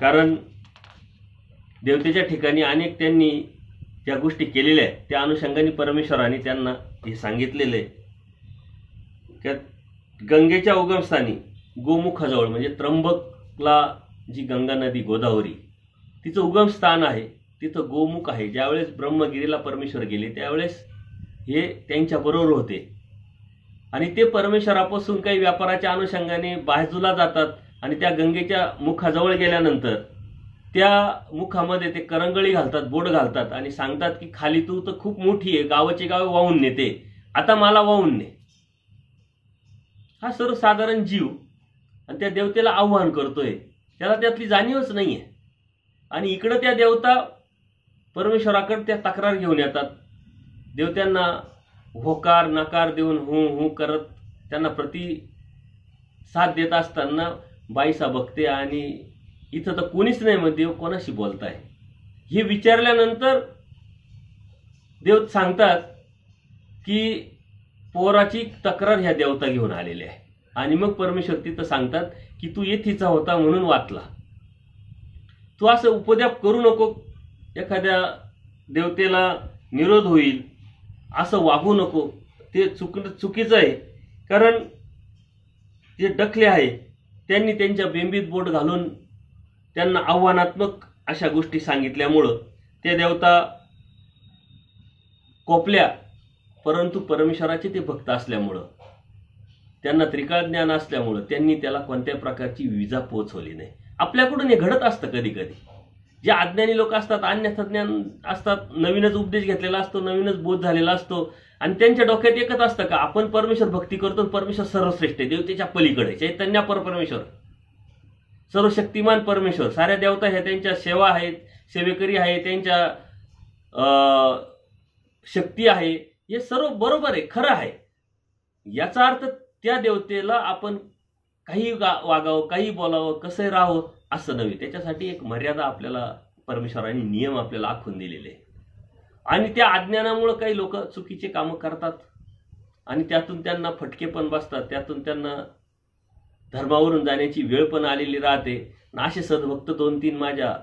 कारण देवतेच्या ठिकाणी अनेक त्यांनी ज्या गोष्टी केलेल्या आहेत त्या अनुषंगाने परमेश्वराने त्यांना हे सांगितलेलं आहे की गंगेच्या उगमस्थानी गोमुखाजवळ, म्हणजे त्र्यंबकला जी गंगा नदी गोदावरी तिचं उगमस्थान आहे, तिथं गोमुख आहे. ज्यावेळेस ब्रह्मगिरीला परमेश्वर गेले त्यावेळेस हे त्यांच्या बरोबर होते आणि ते परमेश्वरापासून काही व्यापाराच्या अनुषंगाने बाजूला जातात आणि त्या गंगेच्या मुखाजवळ गेल्यानंतर त्या मुखामध्ये ते करंगळी घालतात, बोट घालतात आणि सांगतात की खाली तू तर खूप मोठी आहे, गावाचे गाव वाहून नेते, आता मला वाहून ने. हा सर्वसाधारण जीव आणि त्या देवतेला आव्हान करतोय, त्याला त्यातली जाणीवच नाहीये. आणि इकडं त्या देवता परमेश्वराकडे त्या तक्रार घेऊन येतात देव त्यांना होकार नकार देऊन हू हू करत त्यांना साथ देत असताना बाईसा बघते आणि इथं तर कोणीच नाही, मग देव कोणाशी बोलताय हे विचारल्यानंतर देव सांगतात की पोराची तक्रार ह्या देवता घेऊन आलेली आहे. आणि मग परमेश्वर तिथं सांगतात की तू येथीचा होता म्हणून वाचला, तू असं उपद्याप करू नको, एखाद्या देवतेला निरोध होईल असं वागू नको, ते चुकीचं आहे. कारण जे डकले आहे त्यांनी त्यांच्या बेंबीत बोट घालून त्यांना आव्हानात्मक अशा गोष्टी सांगितल्यामुळं ते देवता कोपल्या. परंतु परमेश्वराचे ते भक्त असल्यामुळं, त्यांना त्रिकाळ ज्ञान असल्यामुळं त्यांनी त्याला कोणत्या प्रकारची विजा पोचवली नाही. आपल्याकडून हे घडत असतं कधी कधी. जे अज्ञानी लोक असतात, अन्यथा ज्ञान असतात, नवीनच उपदेश घेतलेला असतो, नवीनच बोध झालेला असतो आणि त्यांच्या डोक्यात एकच असतं का आपण परमेश्वर भक्ती करतो, परमेश्वर सर्वश्रेष्ठ आहे, देवतेच्या पलीकडे चैतन्य परमेश्वर, सर्वशक्तिमान परमेश्वर, साऱ्या देवता ह्या त्यांच्या सेवा आहेत, सेवेकरी आहे, त्यांच्या शक्ती आहे, हे सर्व बरोबर आहे, खरं आहे. याचा अर्थ त्या देवतेला आपण काही वागावं, काही बोलावं, कसं राहावं असं नव्हे. त्याच्यासाठी एक मर्यादा आपल्याला परमेश्वराने नियम आपल्याला आखून दिलेले आहे. आणि त्या अज्ञानामुळे काही लोक चुकीचे कामं करतात आणि त्यातून त्यांना फटके पण बसतात, त्यातून त्यांना धर्मावरून जाण्याची वेळ पण आलेली राहते. असे सद्भक्त 2-3 माझ्या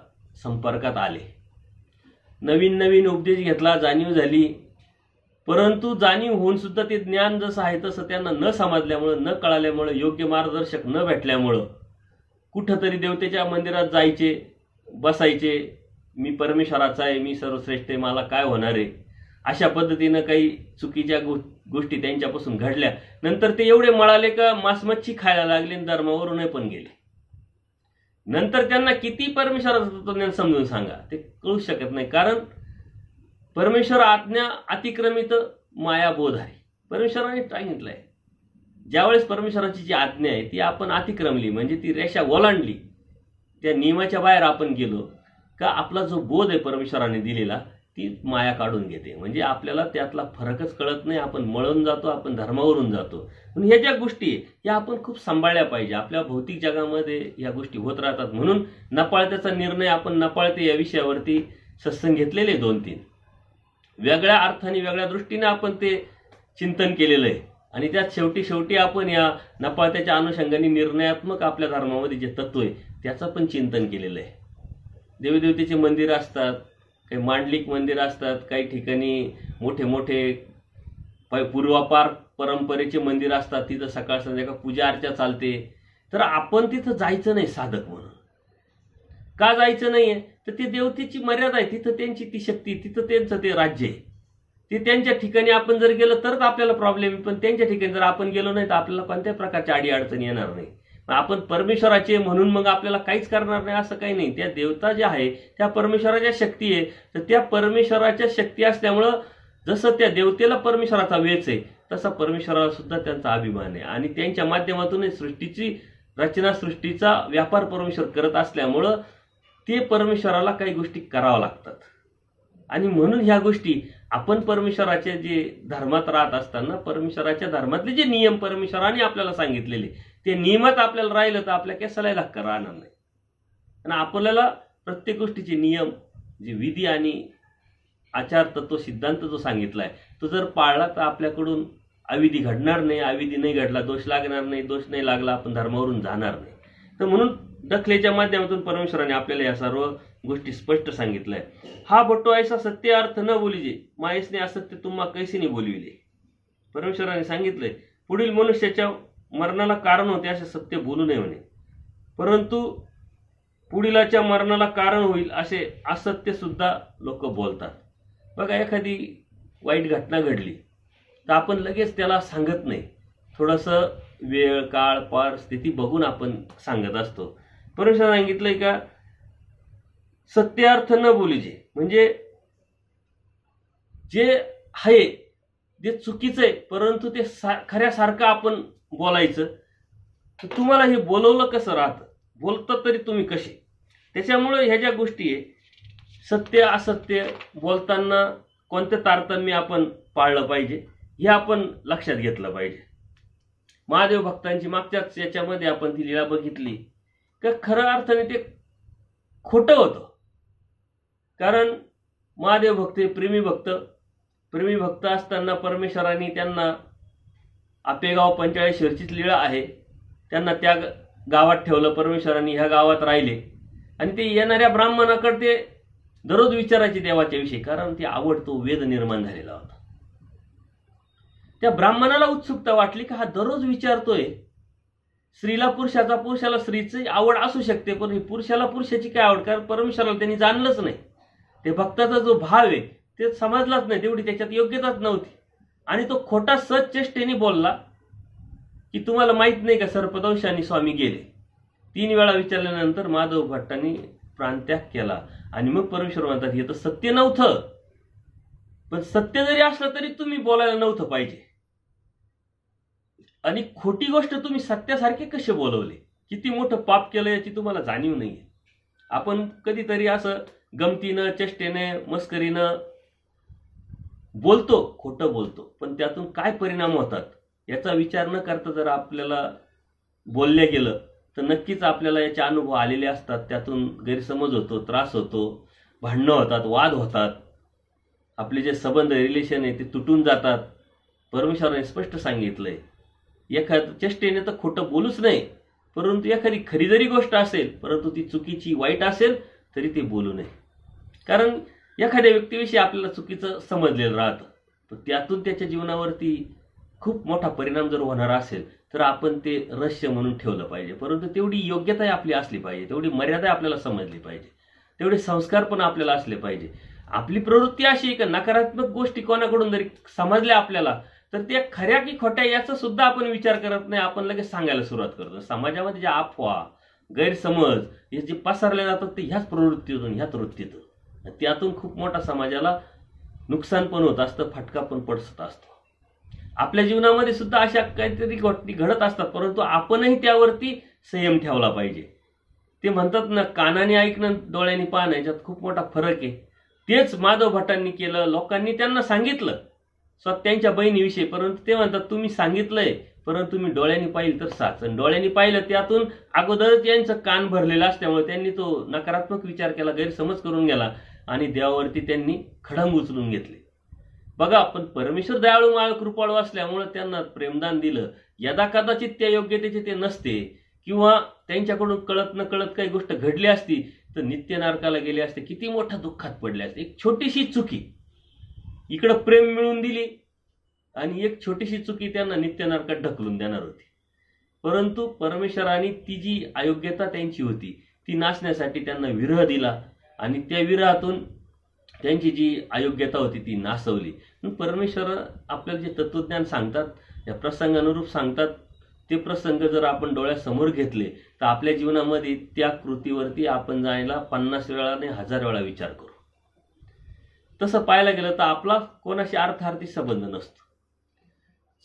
संपर्कात आले. नवीन नवीन उपदेश घेतला, जाणीव झाली, परंतु जाणीव होऊन सुद्धा ते ज्ञान जसं आहे तसं त्यांना न समजल्यामुळं, न कळाल्यामुळं, योग्य मार्गदर्शक न भेटल्यामुळं कुठंतरी देवतेच्या मंदिरात जायचे, बसायचे, मी परमेश्वराचा आहे, मी सर्वश्रेष्ठ आहे, मला काय होणार आहे, अशा पद्धतीनं काही चुकीच्या गोष्टी त्यांच्यापासून घडल्या. नंतर ते एवढे मळाले का मांस-मच्छी खायला लागले, धर्मावरून पण गेले. नंतर त्यांना किती परमेश्वराचं तत्वज्ञान समजून सांगा ते कळू शकत नाही. कारण परमेश्वर आज्ञा अतिक्रमित मायाबोध आहे. परमेश्वराने सांगितलंय, ज्यावेळेस परमेश्वराची जी आज्ञा आहे ती आपण अतिक्रमली, म्हणजे ती रेषा ओलांडली, त्या नियमाच्या बाहेर आपण गेलो का आपला जो बोध आहे परमेश्वराने दिलेला ती माया काढून घेते. म्हणजे आपल्याला त्यातला फरकच कळत नाही, आपण मळून जातो, आपण धर्मावरून जातो. पण ह्या ज्या गोष्टी या आपण खूप सांभाळल्या पाहिजे. आपल्या भौतिक जगामध्ये या गोष्टी होत राहतात. म्हणून नपाळत्याचा निर्णय आपण नपाळते या विषयावरती सत्संग घेतलेले 2-3 वेगळ्या अर्थाने, वेगळ्या दृष्टीने आपण ते चिंतन केलेलं आहे. आणि त्यात शेवटी आपण या नपाळत्याच्या अनुषंगाने निर्णयात्मक आपल्या धर्मामध्ये जे तत्व आहे त्याचं पण चिंतन केलेलं आहे. देवदेवतेचे मंदिर असतात, काही मांडलिक मंदिर असतात, काही ठिकाणी मोठे मोठे पूर्वापार परंपरेचे मंदिर असतात, तिथं सकाळ संध्याकाळ पूजा अर्चा चालते. तर आपण तिथं जायचं नाही साधक म्हणून. का जायचं नाहीये? तर ते देवतेची मर्यादा आहे, तिथं त्यांची ती शक्ती, तिथं त्यांचं ते राज्य आहे. ते त्यांच्या ठिकाणी आपण जर गेलो तरच आपल्याला प्रॉब्लेम आहे, पण त्यांच्या ठिकाणी जर आपण गेलो नाही तर आपल्याला कोणत्या प्रकारची अडचण येणार नाही. आपण परमेश्वराचे म्हणून मग आपल्याला काहीच करणार नाही असं काही नाही. त्या देवता ज्या आहे त्या परमेश्वराच्या शक्ती आहे. तर त्या परमेश्वराच्या शक्ती असल्यामुळं जसं त्या देवतेला परमेश्वराचा वेच आहे तसा परमेश्वराला सुद्धा त्यांचा अभिमान आहे. आणि त्यांच्या माध्यमातून सृष्टीची रचना, सृष्टीचा व्यापार परमेश्वर करत असल्यामुळं ते परमेश्वराला काही गोष्टी कराव्या लागतात. आणि म्हणून ह्या गोष्टी आपण परमेश्वराच्या जे धर्मात राहत असताना परमेश्वराच्या धर्मातले जे नियम परमेश्वराने आपल्याला सांगितलेले ते नियमात आपल्याला राहिलं तर आपल्या केसाला धक्का राहणार नाही. आणि आपल्याला प्रत्येक गोष्टीचे नियम, जे विधी आणि आचार तत्व सिद्धांत जो सांगितलाय तो जर पाळला तर आपल्याकडून अविधी घडणार नाही, अविधी नाही घडला, दोष लागणार नाही, दोष नाही लागला, आपण धर्मावरून जाणार नाही. तर म्हणून दखलेच्या माध्यमातून परमेश्वराने आपल्याला या सर्व गोष्टी स्पष्ट सांगितलंय. हा भट्टो ऐसा सत्य अर्थ न बोलीजे, मायसने असत्य तुम्हा कैसीने बोलविले. परमेश्वराने सांगितलंय पुढील मनुष्याच्या मरणाला कारण होते असे सत्य बोलू नये म्हणे, परंतु पुढीलाच्या मरणाला कारण होईल असे असत्य सुद्धा लोक बोलतात. बघा, एखादी वाईट घटना घडली तर आपण लगेच त्याला सांगत नाही, थोडंसं वेळ, काळ, परिस्थिती बघून आपण सांगत असतो. परमेश्वराने सांगितलंय का सत्य अर्थ न बोलीजे, म्हणजे जे आहे जे चुकीचं आहे परंतु ते खऱ्यासारखं आपण बोलायचं. तर तुम्हाला हे बोलवलं कसं राहतं, बोलतात तरी तुम्ही कसे. त्याच्यामुळे ह्या ज्या गोष्टी आहे सत्य असत्य बोलताना कोणतं तारतम्य आपण पाळलं पाहिजे हे आपण लक्षात घेतलं पाहिजे. महादेव भक्तांची मागच्याच याच्यामध्ये आपण ती लीला बघितली का खऱ्या अर्थाने ते खोटं होतं. कारण महादेव भक्त प्रेमी भक्त असताना परमेश्वरांनी त्यांना आपेगाव पंचेचाळीस लीळा आहे, त्यांना त्या गावात ठेवलं. परमेश्वरांनी ह्या गावात राहिले आणि ते येणाऱ्या ब्राह्मणाकडे ते दररोज विचारायचे देवाच्या विषयी, कारण ती आवड, तो वेद निर्माण झालेला होता. त्या ब्राह्मणाला उत्सुकता वाटली की हा दररोज विचारतोय, स्त्रीला पुरुषाचा, पुरुषाला स्त्रीची आवड असू शकते, पण ही पुरुषाला पुरुषाची काय आवड, कारण परमेश्वराला त्यांनी जाणलंच नाही. ते भक्ताचा जो भाव आहे ते समजलाच नाही, तेवढी त्याच्यात योग्यताच नव्हती. आणि तो खोटा सचेष्टेने बोलला की तुम्हाला माहित नाही का सर्पदंशाने स्वामी गेले. 3 वेळा विचारल्यानंतर माधव भट्टांनी प्राणत्याग केला. आणि मग परमेश्वर म्हणतात हे तर सत्य नव्हतं, पण सत्य जरी असलं तरी तुम्ही बोलायला नव्हतं पाहिजे. आणि खोटी गोष्ट तुम्ही सत्यासारखे कसे बोलवले, किती मोठं पाप केलं याची तुम्हाला जाणीव नाहीये. आपण कधीतरी असं गमतीनं, चेष्टेने, मस्करीनं बोलतो, खोटं बोलतो, पण त्यातून काय परिणाम होतात याचा विचार न करता जर आपल्याला बोलल्या गेलं तर नक्कीच आपल्याला याचे अनुभव आलेले असतात. त्यातून गैरसमज होतो, त्रास होतो, भांडणं होतात, वाद होतात, आपले जे संबंध, रिलेशन आहे ते तुटून जातात. परमेश्वराने स्पष्ट सांगितलंय एखाद्या चेष्टेने तर खोटं बोलूच नाही, परंतु एखादी खरी जरी गोष्ट असेल परंतु ती चुकीची, वाईट असेल तरी ते बोलू नये. कारण एखाद्या व्यक्तीविषयी आपल्याला चुकीचं समजलेलं राहतं, तर त्यातून त्याच्या जीवनावरती खूप मोठा परिणाम जर होणार असेल तर आपण ते रहस्य म्हणून ठेवलं पाहिजे. परंतु तेवढी योग्यता आपली असली पाहिजे, तेवढी मर्यादा आपल्याला समजली पाहिजे, तेवढे संस्कार पण आपल्याला असले पाहिजे. आपली प्रवृत्ती अशी आहे की नकारात्मक गोष्टी कोणाकडून जरी समजल्या आपल्याला तर त्या खऱ्या की खोट्या याचा सुद्धा आपण विचार करत नाही, आपण लगेच सांगायला सुरुवात करतो. समाजामध्ये ज्या अफवा, गैरसमज हे जे पसरले जातात ते ह्याच प्रवृत्तीतून, ह्याच वृत्तीतून, त्यातून खूप मोठा समाजाला नुकसान पण होत असतं, फटका पण पडत असतो. आपल्या जीवनामध्ये सुद्धा अशा काहीतरी गोष्टी घडत असतात, परंतु आपणही त्यावरती संयम ठेवला पाहिजे. ते म्हणतात ना, कानाने ऐकणं, डोळ्यांनी पाहणं, याच्यात खूप मोठा फरक आहे. तेच माधव भट्टांनी केलं. लोकांनी त्यांना सांगितलं त्यांच्या बहिणीविषयी, परंतु ते म्हणतात तुम्ही सांगितलंय परंतु तुम्ही डोळ्यांनी पाहिलं तर साच. आणि डोळ्यांनी पाहिलं त्यातून अगोदरच यांचं कान भरलेलं असल्यामुळे त्यांनी तो नकारात्मक विचार केला, गैरसमज करून गेला आणि देवावरती त्यांनी खडंग उचलून घेतले. बघा, आपण परमेश्वर दयाळू, माळ, कृपाळू असल्यामुळे त्यांना प्रेमदान दिलं. यदा कदाचित त्या योग्यतेचे ते नसते किंवा त्यांच्याकडून कळत न कळत काही गोष्ट घडली असती तर नित्य नरकाला गेले असते, किती मोठ्या दुःखात पडले असते. एक छोटीशी चुकी इकडं प्रेम मिळून दिली आणि एक छोटीशी चुकी त्यांना नित्य नरकात ढकलून देणार होती. परंतु परमेश्वराने ती जी अयोग्यता त्यांची होती ती नासण्यासाठी त्यांना विरह दिला आणि त्या विरहातून त्यांची जी अयोग्यता होती ती नासवली. परमेश्वर आपल्याला जे तत्वज्ञान सांगतात, या प्रसंगानुरूप सांगतात, ते प्रसंग जर आपण डोळ्यासमोर घेतले तर आपल्या जीवनामध्ये त्या कृतीवरती आपण जायला 50 वेळा नाही 1000 वेळा विचार करू. तसं पाहायला गेलं तर आपला कोणाशी अर्थार्थी संबंध नसतो.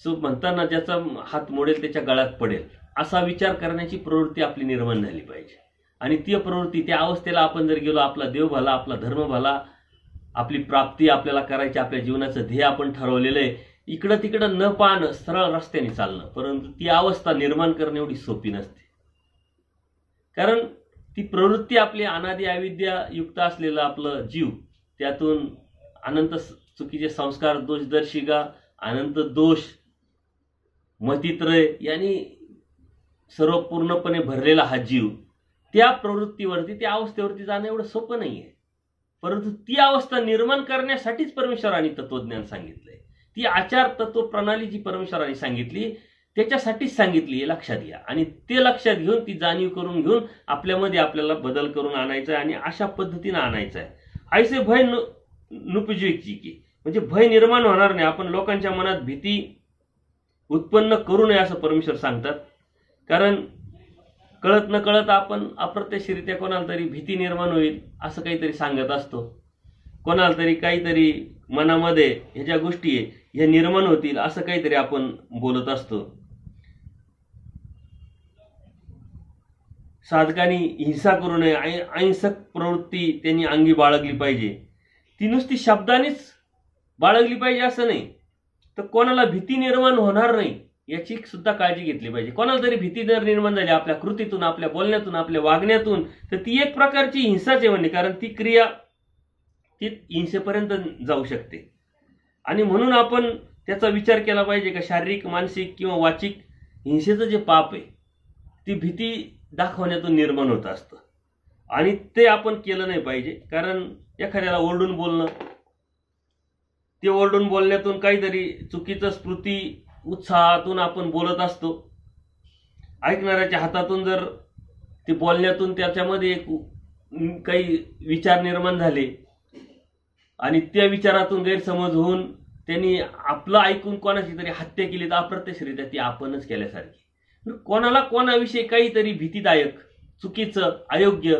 सो म्हणताना ज्याचा हात मोडेल त्याच्या गळ्यात पडेल असा विचार करण्याची प्रवृत्ती आपली निर्माण झाली पाहिजे. आणि ती प्रवृत्ती, त्या अवस्थेला आपण जर गेलो, आपला देव भला, आपला धर्म भला, आपली प्राप्ती आपल्याला करायची, आपल्या जीवनाचं ध्येय आपण ठरवलेलं आहे, इकडं तिकडं न पाहणं, सरळ रस्त्याने चालणं, परंतु ती अवस्था निर्माण करणं एवढी सोपी नसते. कारण ती प्रवृत्ती आपली अनादि अविद्या युक्त असलेलं आपलं जीव, त्यातून अनंत चुकीचे संस्कार, दोषदर्शिका, अनंत दोष, मतित्रय यांनी सर्व पूर्णपणे भरलेला हा जीव, त्या प्रवृत्तीवरती, त्या अवस्थेवरती जाणं एवढं सोपं नाहीये. परंतु ती अवस्था निर्माण करण्यासाठीच परमेश्वराने तत्वज्ञान सांगितलंय. ती आचार तत्व प्रणाली जी परमेश्वराने सांगितली त्याच्यासाठीच सांगितली, हे लक्षात घ्या. आणि ते लक्षात घेऊन, ती जाणीव करून घेऊन आपल्यामध्ये आपल्याला बदल करून आणायचा आहे आणि अशा पद्धतीने आणायचा आहे. ऐसे भय नुपजीची की, म्हणजे भय निर्माण होणार नाही. आपण लोकांच्या मनात भीती उत्पन्न करू नये असं परमेश्वर सांगतात. कारण कळत न कळत आपण अप्रत्यक्षरित्या कोणाला तरी भीती निर्माण होईल असं काहीतरी सांगत असतो. कोणाला तरी काहीतरी मनामध्ये ह्या ज्या गोष्टी आहे ह्या निर्माण होतील असं काहीतरी आपण बोलत असतो. साधकांनी हिंसा करू नये, अहिंसक प्रवृत्ती त्यांनी अंगी बाळगली पाहिजे. ती नुसती शब्दानेच बाळगली पाहिजे असं नाही, तर कोणाला भीती निर्माण होणार नाही याची सुद्धा काळजी घेतली पाहिजे. कोणाला तरी भीती जर निर्माण झाली आपल्या कृतीतून, आपल्या बोलण्यातून, आपल्या वागण्यातून, तर ती एक प्रकारची हिंसाच आहे म्हणजे, कारण ती क्रिया ती हिंसेपर्यंत जाऊ शकते. आणि म्हणून आपण त्याचा विचार केला पाहिजे का शारीरिक, मानसिक किंवा वाचिक हिंसेचं जे पाप आहे ती भीती दाखवण्यातून निर्माण होत असतं, आणि ते आपण केलं नाही पाहिजे. कारण एखाद्याला ओरडून बोलणं, ते ओरडून बोलण्यातून काहीतरी चुकीचं स्मृती उत्साहातून आपण बोलत असतो. ऐकणाऱ्याच्या हातातून जर ते बोलण्यातून त्याच्यामध्ये एक काही विचार निर्माण झाले आणि त्या विचारातून गैरसमज होऊन त्यांनी आपलं ऐकून कोणाची तरी हत्या केली, तर अप्रत्यक्षरित्या ती आपणच केल्यासारखी. कोणाला कोणाविषयी काहीतरी भीतीदायक, चुकीचं, अयोग्य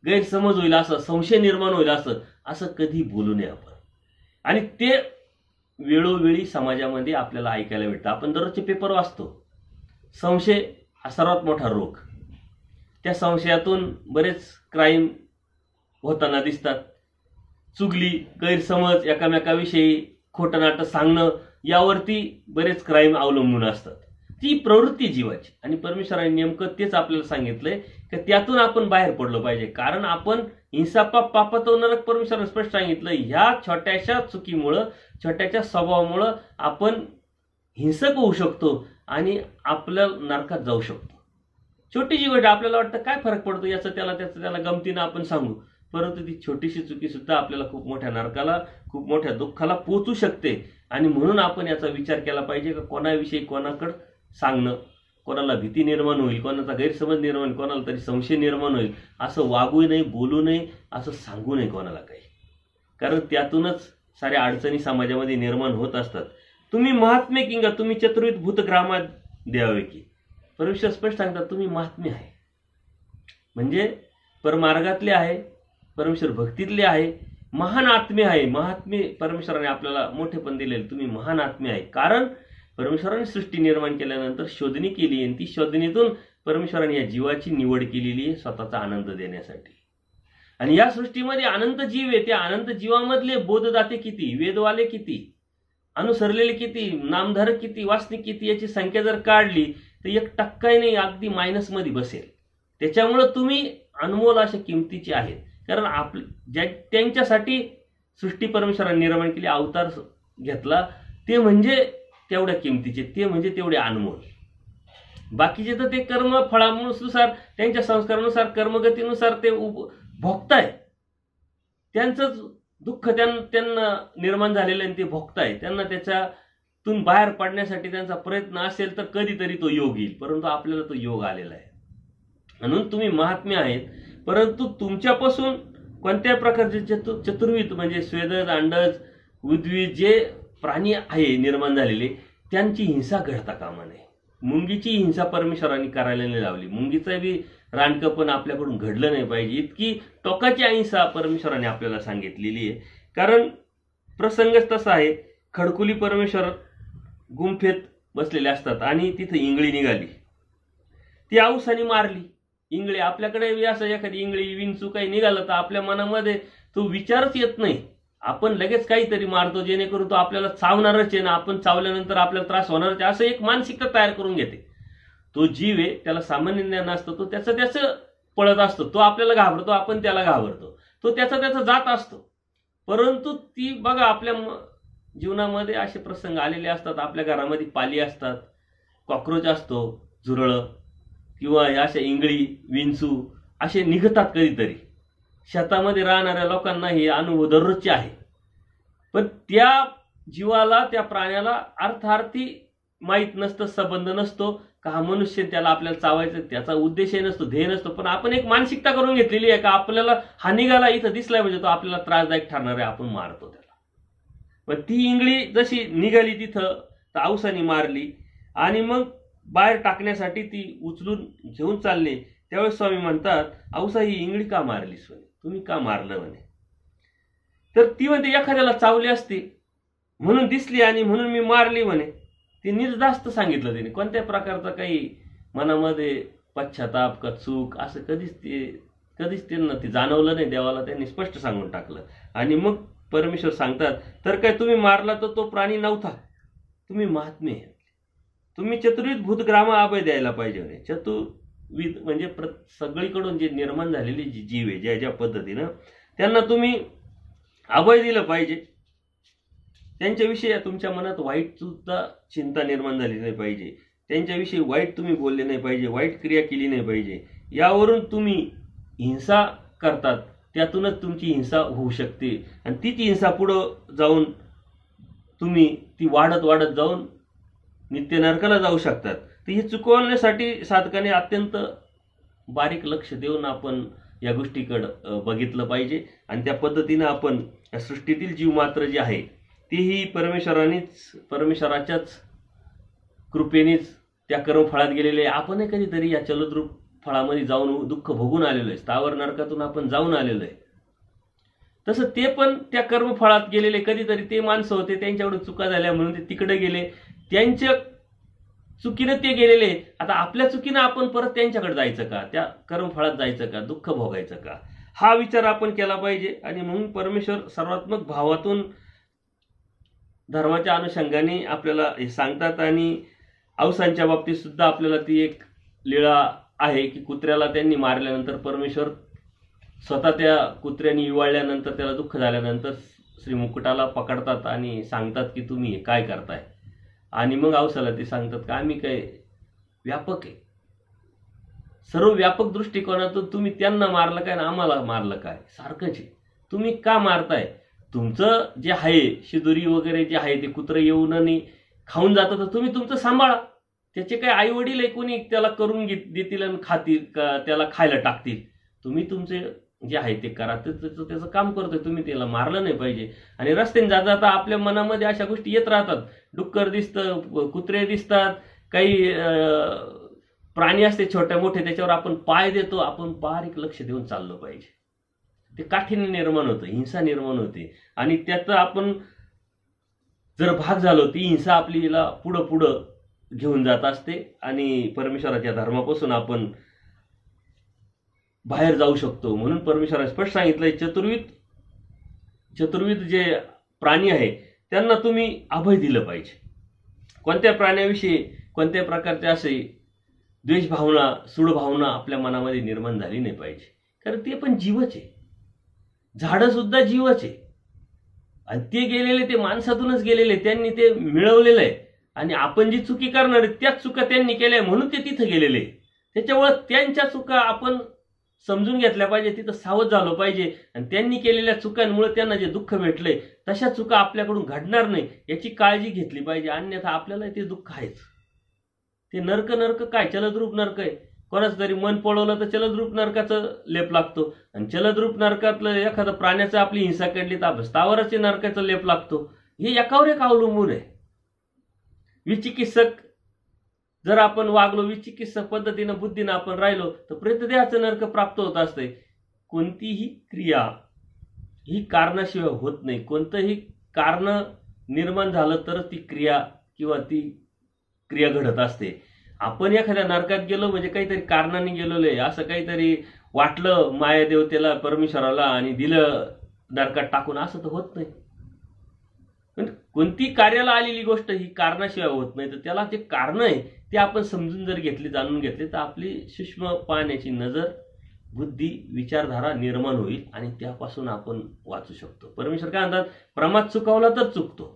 गैरसमज होईल असं, संशय निर्माण होईल असं कधी बोलू नये आपण. आणि ते वेळोवेळी समाजामध्ये आपल्याला ऐकायला भेटतं. आपण दररोजचे पेपर वाचतो. संशय हा सर्वात मोठा रोग. त्या संशयातून बरेच क्राईम होताना दिसतात. चुगली, गैरसमज, एकामेकाविषयी खोटं नाटं सांगणं, यावरती बरेच क्राईम अवलंबून असतात. ती प्रवृत्ती जीवाची, आणि परमेश्वराने नेमकं तेच आपल्याला सांगितलंय की त्यातून आपण बाहेर पडलो पाहिजे. कारण आपण हिंसापाप पापातो नरक, परमेश्वराने स्पष्ट सांगितलं. ह्या छोट्याशा चुकीमुळं, छोट्याशा स्वभावामुळं आपण हिंसक होऊ शकतो आणि आपल्या नरकात जाऊ शकतो. छोटीशी गोष्ट आपल्याला वाटतं काय फरक पडतो याचं त्याला गमतीनं आपण सांगू, परंतु ती छोटीशी चुकी सुद्धा आपल्याला खूप मोठ्या नरकाला, खूप मोठ्या दुःखाला पोचू शकते. आणि म्हणून आपण याचा विचार केला पाहिजे की कोणाविषयी कोणाकडे सांगणं, कोणाला भीती निर्माण होईल, कोणाचा गैरसमज निर्माण होईल, कोणाला तरी संशय निर्माण होईल असं वागू नये, बोलू नये, असं सांगू नये कोणाला काही. कारण त्यातूनच साऱ्या अडचणी समाजामध्ये निर्माण होत असतात. तुम्ही महात्मे किंवा तुम्ही चतुर्विध भूतग्रामात द्यावे की, परमेश्वर स्पष्ट सांगतात तुम्ही महात्मे आहे, म्हणजे परमार्गातले आहे, परमेश्वर भक्तीतले आहे, महान आत्मे आहे. महात्मे परमेश्वराने आपल्याला मोठेपण दिलेले, तुम्ही महान आत्मे आहे. कारण परमेश्वराने सृष्टी निर्माण केल्यानंतर शोधणी केली, आणि ती शोधणीतून परमेश्वराने या जीवाची निवड केलेली आहे स्वतःचा आनंद देण्यासाठी. आणि या सृष्टीमध्ये अनंत जीव आहे. त्या अनंत जीवामधले बोधदाते किती, वेदवाले किती, अनुसरलेले किती, नामधारक किती, वासनिक किती, याची संख्या जर काढली तर 1% नाही, अगदी मायनसमध्ये बसेल. त्याच्यामुळं तुम्ही अनमोल अशा किमतीचे आहेत. कारण त्यांच्यासाठी सृष्टी परमेश्वराने निर्माण केली, अवतार घेतला, ते म्हणजे तेवढ्या किमतीचे, ते म्हणजे तेवढे अनमोल. बाकीचे तर ते कर्म फळानुसार, त्यांच्या संस्कारानुसार, कर्मगतीनुसार ते भोगताय. त्यांचंच दुःख त्यांना निर्माण झालेलं आहे, ते भोगताय. त्यांना त्याच्यातून बाहेर पडण्यासाठी त्यांचा प्रयत्न असेल तर कधीतरी तो योग येईल, परंतु आपल्याला तो योग आलेला आहे. म्हणून तुम्ही महात्मे आहेत, परंतु तुमच्यापासून कोणत्या प्रकारचे चतुर्विध म्हणजे स्वेदज, अंडज, उद्भिद जे प्राणी आहे निर्माण झालेले, त्यांची हिंसा घडता कामा नये. मुंगीची हिंसा परमेश्वरांनी करायला नाही लावली. मुंगीचं बी रानकं पण आपल्याकडून घडलं नाही पाहिजे, इतकी टोकाची अहिंसा परमेश्वराने आपल्याला सांगितलेली आहे. कारण प्रसंगच तसा आहे, खडकुली परमेश्वर गुंफेत बसलेले असतात आणि तिथे इंगळी निघाली, ती औसाने मारली. इंगळी आपल्याकडे असं एखादी इंगळी, विंचू काही निघालं तर आपल्या मनामध्ये तो विचारच येत नाही, आपण लगेच काहीतरी मारतो जेणेकरून तो आपल्याला चावणारच आहे ना, आपण चावल्यानंतर आपल्याला त्रास होणारच आहे, असं एक मानसिकता तयार करून घेते. तो जीव आहे, त्याला सामान्य ज्ञान असतं, तो त्याचं पळत असतो, तो आपल्याला घाबरतो, आपण त्याला घाबरतो, तो त्याचा जात असतो. परंतु ती बघा, आपल्या जीवनामध्ये असे प्रसंग आलेले असतात, आपल्या घरामध्ये पाली असतात, कॉक्रोच असतो, झुरळं किंवा अशा इंगळी, विंचू असे निघतात कधीतरी. शेतामध्ये राहणाऱ्या लोकांना हे अनुभव दररोजचे आहे. पण त्या जीवाला, त्या प्राण्याला अर्थार्थी माहीत नसतं, संबंध नसतो का हा मनुष्य त्याला आपल्याला चावायचं, त्याचा उद्देशही नसतो, ध्येय नसतो. पण आपण एक मानसिकता करून घेतलेली आहे का आपल्याला हा निघाला इथं दिसलाय म्हणजे तो आपल्याला त्रासदायक ठरणार आहे, आपण मारतो त्याला. पण ती इंगळी जशी निघाली तिथं तर औसाने मारली, आणि मग बाहेर टाकण्यासाठी ती उचलून घेऊन चालले. त्यावेळेस स्वामी म्हणतात, औसा ही इंगळी का मारलीस म्हणे, तुम्ही का मारलं म्हणे. तर ती म्हणते एखाद्याला चावली असती म्हणून दिसली आणि म्हणून मी मारली म्हणे. ते निर्धास्त सांगितलं तिने, कोणत्या प्रकारचा काही मनामध्ये पश्चाताप का चूक असं कधीच त्यांना ते जाणवलं नाही. देवाला त्यांनी स्पष्ट सांगून टाकलं. आणि मग परमेश्वर सांगतात, तर काय तुम्ही मारला तर तो प्राणी नव्हता, तुम्ही महात्मे आहे, तुम्ही चतुर्विध भूतग्राम अभय द्यायला पाहिजे. चतुर्विध म्हणजे सगळीकडून जे निर्माण झालेले जे जीव आहे, ज्या ज्या पद्धतीनं त्यांना तुम्ही अभय दिलं पाहिजे. त्यांच्याविषयी तुमच्या मनात वाईट सुद्धा चिंता निर्माण झाली नाही पाहिजे, त्यांच्याविषयी वाईट तुम्ही बोलले नाही पाहिजे, वाईट क्रिया केली नाही पाहिजे. यावरून तुम्ही हिंसा करतात, त्यातूनच तुमची हिंसा होऊ शकते आणि तीच हिंसा पुढं जाऊन तुम्ही ती वाढत वाढत जाऊन नित्य नरकाला जाऊ शकतात. तर हे चुकवण्यासाठी साधकाने अत्यंत बारीक लक्ष देऊन आपण या गोष्टीकडं बघितलं पाहिजे आणि त्या पद्धतीनं आपण या सृष्टीतील जीव मात्र जे आहे तेही परमेश्वराच्याच कृपेनेच त्या कर्मफळात गेलेले. आपणही कधीतरी या चलद्रूप फळामध्ये जाऊन दुःख भोगून आलेलो आहे, स्थावर नरकातून आपण जाऊन आलेलो आहे. तसं ते पण त्या कर्मफळात गेलेले, कधीतरी ते माणसं होते त्यांच्याकडून चुका झाल्या म्हणून ते तिकडे गेले, त्यांच्या चुकीनं ते गेलेले. आता आपल्या चुकीनं आपण परत त्यांच्याकडे जायचं का, त्या कर्मफळात जायचं का, दुःख भोगायचं का, हा विचार आपण केला पाहिजे. आणि म्हणून परमेश्वर सर्वात्मक भावातून धर्माच्या अनुषंगाने आपल्याला हे सांगतात. आणि अवसांच्या बाबतीत सुद्धा आपल्याला ती एक लीळा आहे की कुत्र्याला त्यांनी मारल्यानंतर परमेश्वर स्वतः त्या कुत्र्याने इवाळल्यानंतर त्याला दुःख झाल्यानंतर श्री मुकुटाला पकडतात आणि सांगतात की तुम्ही हे काय करताय. आणि मग अवसाला ते सांगतात का आम्ही काय व्यापक आहे, सर्व व्यापक दृष्टिकोनातून तुम्ही त्यांना मारलं काय ना आम्हाला मारलं काय, सारखंच आहे, तुम्ही का मारताय. तुमचं जे आहे शिदुरी वगैरे जे आहे ते कुत्रं येऊन आणि खाऊन जातं तर तुम्ही तुमचं सांभाळा. त्याचे काय आई वडील आहे कोणी त्याला करून देतील आणि खातील का त्याला खायला टाकतील. तुम्ही तुमचे जे आहे ते करा, त्याचं काम करतोय, तुम्ही त्याला मारलं नाही पाहिजे. आणि रस्त्याने जाता जाता आपल्या मनामध्ये अशा गोष्टी येत राहतात, डुक्कर दिसतं, कुत्रे दिसतात, काही प्राणी असते छोटे मोठे, त्याच्यावर आपण पाय देतो, आपण बारीक लक्ष देऊन चाललं पाहिजे. ते काठीण्य निर्माण होतं, हिंसा निर्माण होते आणि त्याचं आपण जर भाग झालो ती हिंसा आपलीला पुढं पुढं घेऊन जात असते आणि परमेश्वराच्या धर्मापासून आपण बाहेर जाऊ शकतो. म्हणून परमेश्वराने स्पष्ट सांगितलंय चतुर्विध जे प्राणी आहे त्यांना तुम्ही अभय दिलं पाहिजे. कोणत्या प्राण्याविषयी कोणत्या प्रकारचे असे द्वेष भावना सूड भावना आपल्या मनामध्ये निर्माण झाली नाही पाहिजे, कारण ते पण जीवच आहे, झाडं सुद्धा जीवच आहे आणि ते गेलेले ते माणसातूनच गेलेले, त्यांनी ते मिळवलेलं आहे आणि आपण जी चुकी करणार आहे त्याच चुका त्यांनी केल्या म्हणून ते तिथं गेलेले. त्याच्यामुळे त्यांच्या चुका आपण समजून घेतल्या पाहिजे, तिथं सावध झालो पाहिजे आणि त्यांनी केलेल्या चुकांमुळे त्यांना जे दुःख भेटलंय तशा चुका आपल्याकडून घडणार नाही याची काळजी घेतली पाहिजे. अन्यथा आपल्याला ते दुःख आहेच. ते नरक काय चलद्रूप नरक आहे. कोणाचं तरी मन पळवलं तर चलद्रूप नरकाचं लेप लागतो आणि चलद्रूप नरकातलं एखादं प्राण्याचं आपली हिंसा केली तर स्थावराचे नरकाचा लेप लागतो. हे एकावर एक अवलंबून आहे. विचिकित्सक जर आपण वागलो, विचिकित्सक पद्धतीनं बुद्धीनं आपण राहिलो तर प्रेतदेहाचं नरक प्राप्त होत असते. कोणतीही क्रिया ही कारणाशिवाय होत नाही. कोणतंही कारण निर्माण झालं तर ती क्रिया किंवा ती क्रिया घडत असते. आपण एखाद्या नरकात गेलो म्हणजे काहीतरी कारणाने गेलेलो आहे असं काहीतरी वाटलं माया देवतेला परमेश्वराला आणि दिलं नरकात टाकून, असं तर होत नाही. कोणती कार्याला आलेली गोष्ट ही कारणाशिवाय होत नाही. तर त्याला जे कारण आहे ते आपण समजून जर घेतली, जाणून घेतली तर आपली सूक्ष्म पाहण्याची नजर, बुद्धी, विचारधारा निर्माण होईल आणि त्यापासून आपण वाचू शकतो. परमेश्वर काय म्हणतात, प्रमाद चुकवला तर चुकतो,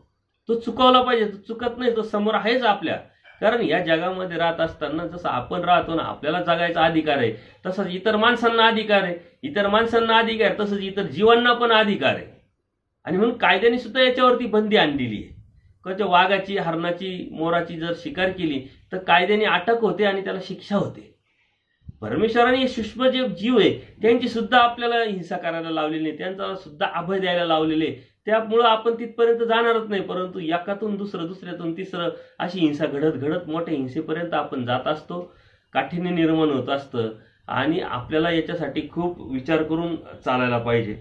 तो चुकवला पाहिजे, तो चुकत नाही, तो समोर आहेच आपल्या. कारण या जगामध्ये राहत असताना जसं आपण राहतो ना, आपल्याला जगायचा अधिकार आहे, तसंच इतर माणसांना अधिकार आहे. इतर माणसांना अधिकार तसंच इतर जीवांना पण अधिकार आहे. आणि म्हणून कायद्याने सुद्धा याच्यावरती बंदी आणलेली आहे. कोणत्या वाघाची, हरणाची, मोराची जर शिकार केली तर कायद्याने अटक होते आणि त्याला शिक्षा होते. परमेश्वराने सूक्ष्म जे जीव आहे त्यांची सुद्धा आपल्याला हिंसा करायला लावलेली नाही, त्यांचा सुद्धा अभय द्यायला लावलेले. त्यामुळं आपण तिथपर्यंत जाणारच नाही, परंतु एकातून दुसरं, दुसऱ्यातून तिसरं अशी हिंसा घडत घडत मोठ्या हिंसेपर्यंत आपण जात असतो. काठीण्य निर्माण होत असतं आणि आपल्याला याच्यासाठी खूप विचार करून चालायला पाहिजे.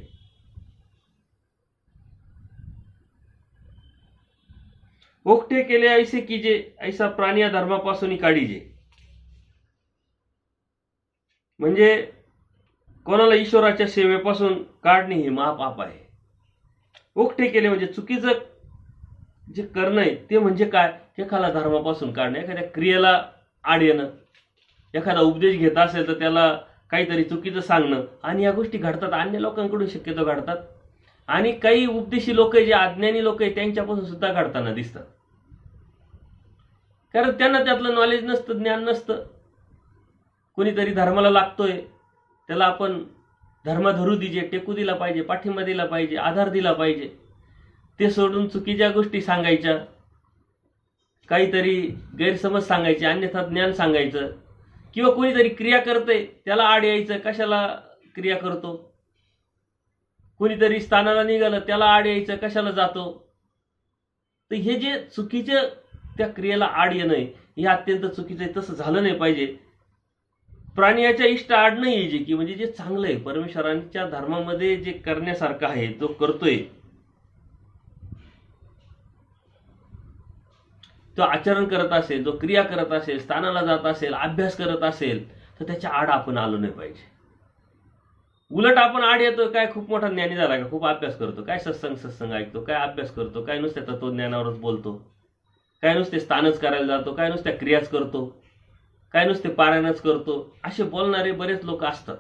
ओकटे केले ऐसे कीजे, ऐसा प्राणी या धर्मापासून काढीजे. म्हणजे कोणाला ईश्वराच्या सेवेपासून काढणे हे महापाप आहे. ओकटे केले म्हणजे चुकीचं जे करणं आहे ते म्हणजे काय, एखाद्या धर्मापासून काढणं, एखाद्या क्रियेला आड येणं, एखादा उपदेश घेत असेल तर त्याला काहीतरी चुकीचं सांगणं, आणि या गोष्टी घडतात. अन्य लोकांकडून शक्यतो घडतात, आणि काही उपदेशी लोक जे अज्ञानी लोक आहेत त्यांच्यापासून सुद्धा घडताना दिसतात. कारण त्यांना त्यातलं नॉलेज नसतं, ज्ञान नसतं. कोणीतरी धर्माला लागतोय, त्याला आपण धर्म धरू दिजे, टेकू दिला पाहिजे, पाठिंबा दिला पाहिजे, आधार दिला पाहिजे. ते सोडून चुकीच्या गोष्टी सांगायच्या, काहीतरी गैरसमज सांगायचे, अन्यथा ज्ञान सांगायचं, किंवा कोणीतरी क्रिया करतंय त्याला आड यायचं, कशाला क्रिया करतो. कोणीतरी स्थानाला निघालं त्याला आड यायचं, कशाला जातो. तर हे जे चुकीचं त्या क्रियेला आड येणं हे अत्यंत चुकीचं आहे. तसं झालं नाही पाहिजे. प्राणी इष्ट आड नाही यायचे, की म्हणजे जे चांगलं आहे परमेश्वरांच्या धर्मामध्ये जे करण्यासारखं आहे तो करतोय, तो आचरण करत असेल, जो क्रिया करत असेल, स्थानाला जात असेल, अभ्यास करत असेल, तर त्याच्या आड आपण आलो नाही पाहिजे. उलट आपण आड येतो, काय खूप मोठा ज्ञानी झाला का, खूप अभ्यास करतो, काय सत्संग ऐकतो, काय अभ्यास करतो, काय नुसत्या तत्वज्ञानावरच बोलतो, काय नुसते स्थानच करायला जातो, काय नुसत्या क्रियाच करतो, काय नुसते पारायणच करतो, असे बोलणारे बरेच लोक असतात.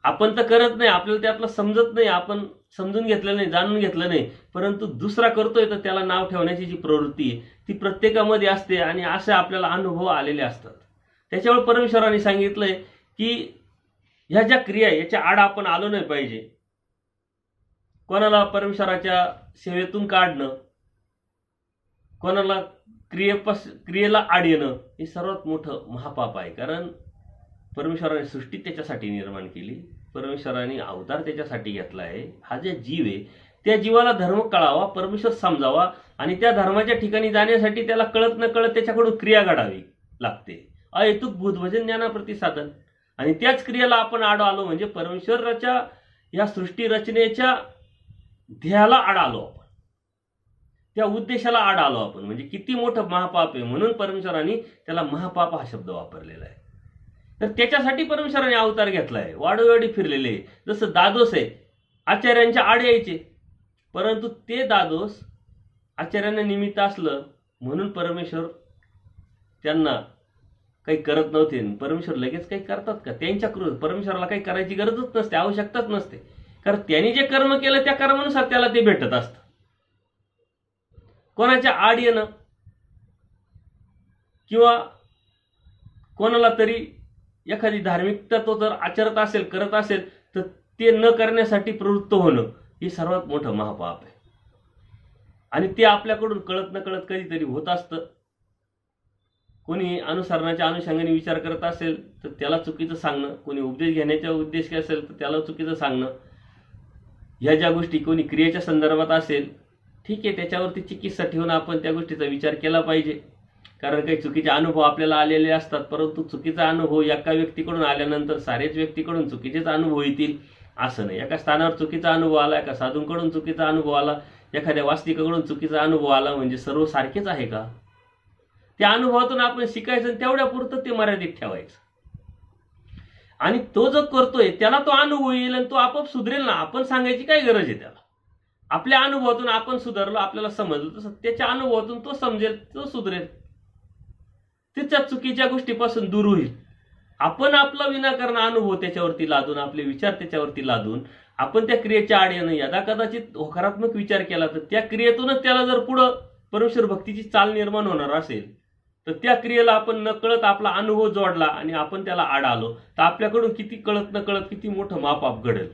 आपण तर करत नाही, आपल्याला त्यातलं समजत नाही, आपण समजून घेतलं नाही, जाणून घेतलं नाही, परंतु दुसरा करतोय तर त्याला नाव ठेवण्याची जी प्रवृत्ती आहे ती प्रत्येकामध्ये असते, आणि असे आपल्याला अनुभव आलेले असतात. त्याच्यामुळे परमेश्वरांनी सांगितलंय की ह्या ज्या क्रिया याच्या आड आपण आलो नाही पाहिजे. कोणाला परमेश्वराच्या सेवेतून काढणं, कोणाला क्रियेला आड येणं हे सर्वात मोठं महापाप आहे. कारण परमेश्वराने सृष्टी त्याच्यासाठी निर्माण केली, परमेश्वराने अवतार त्याच्यासाठी घेतला आहे. हा जे जीव आहे त्या जीवाला धर्म कळावा, परमेश्वर समजावा, आणि त्या धर्माच्या ठिकाणी जाण्यासाठी त्याला कळत न कळत त्याच्याकडून क्रिया घडावी लागते. अहेतुक बुद्धभजन ज्ञानाप्रती साधन, आणि त्याच क्रियेला आपण आड आलो म्हणजे परमेश्वराच्या या सृष्टी रचनेच्या ध्येयाला आड आलो आपण, त्या उद्देशाला आड आलो आपण. म्हणजे किती मोठं महापाप आहे. म्हणून परमेश्वराने त्याला महापाप हा शब्द वापरलेला आहे. तर त्याच्यासाठी परमेश्वराने अवतार घेतलाय, वाडोवाडी फिरलेले. जसं दादोस आहे, आचार्यांच्या आड यायचे, परंतु ते दादोस आचार्यांना निमित्त असलं म्हणून परमेश्वर त्यांना काही करत नव्हते. परमेश्वर लगेच काही करतात का? त्यांच्या परमेश्वराला काही करायची गरजच नसते, आवश्यकताच नसते. कारण त्यांनी जे कर्म केलं त्या कर्मानुसार त्याला ते भेटत असतं. कोणाच्या आड येणं किंवा कोणाला तरी एखादी धार्मिकता तो जर आचरत असेल, करत असेल, तर ते न करण्यासाठी प्रवृत्त होणं हे सर्वात मोठं महापाप आहे. आणि ते आपल्याकडून कळत न कळत कधीतरी होत असतं. कोणी अनुसरणाच्या अनुषंगाने विचार करत असेल तर त्याला चुकीचं सांगणं, कोणी उपदेश घेण्याचा उद्देश असेल तर त्याला चुकीचं सांगणं, ह्या ज्या गोष्टी कोणी क्रियेच्या संदर्भात असेल, ठीक आहे, त्याच्यावरती चिकित्सा ठेवून आपण त्या गोष्टीचा विचार केला पाहिजे. कारण काही चुकीचे अनुभव आपल्याला आलेले असतात, परंतु चुकीचा अनुभव एका व्यक्तीकडून आल्यानंतर सारेच व्यक्तीकडून चुकीचेच अनुभव येतील असं नाही. एका स्थानावर चुकीचा अनुभव आला, एका साधूंकडून चुकीचा अनुभव आला, एखाद्या वास्तविकाकडून चुकीचा अनुभव आला म्हणजे सर्व सारखेच आहे का? त्या अनुभवातून आपण शिकायचं आणि तेवढ्या पुरतं ते मर्यादित ठेवायचं. आणि तो जो करतोय त्याला तो अनुभव येईल आणि तो आपोआप सुधरेल ना. आपण सांगायची काय गरज आहे त्याला? आपल्या अनुभवातून आपण सुधारलो, आपल्याला समजलं, तसं त्याच्या अनुभवातून तो समजेल, तो सुधरेल, त्याच्या चुकीच्या गोष्टीपासून दूर होईल. आपण आपला विनाकारण अनुभव त्याच्यावरती लादून, आपले विचार त्याच्यावरती लादून आपण त्या क्रियेच्या आड येणं, यदा कदाचित होकारात्मक विचार केला तर त्या क्रियेतूनच त्याला जर पुढं परमेश्वर भक्तीची चाल निर्माण होणार असेल तर त्या क्रियेला आपण न कळत आपला अनुभव जोडला आणि आपण त्याला आड आलो तर आपल्याकडून किती कळत न कळत किती मोठं महापाप घडेल.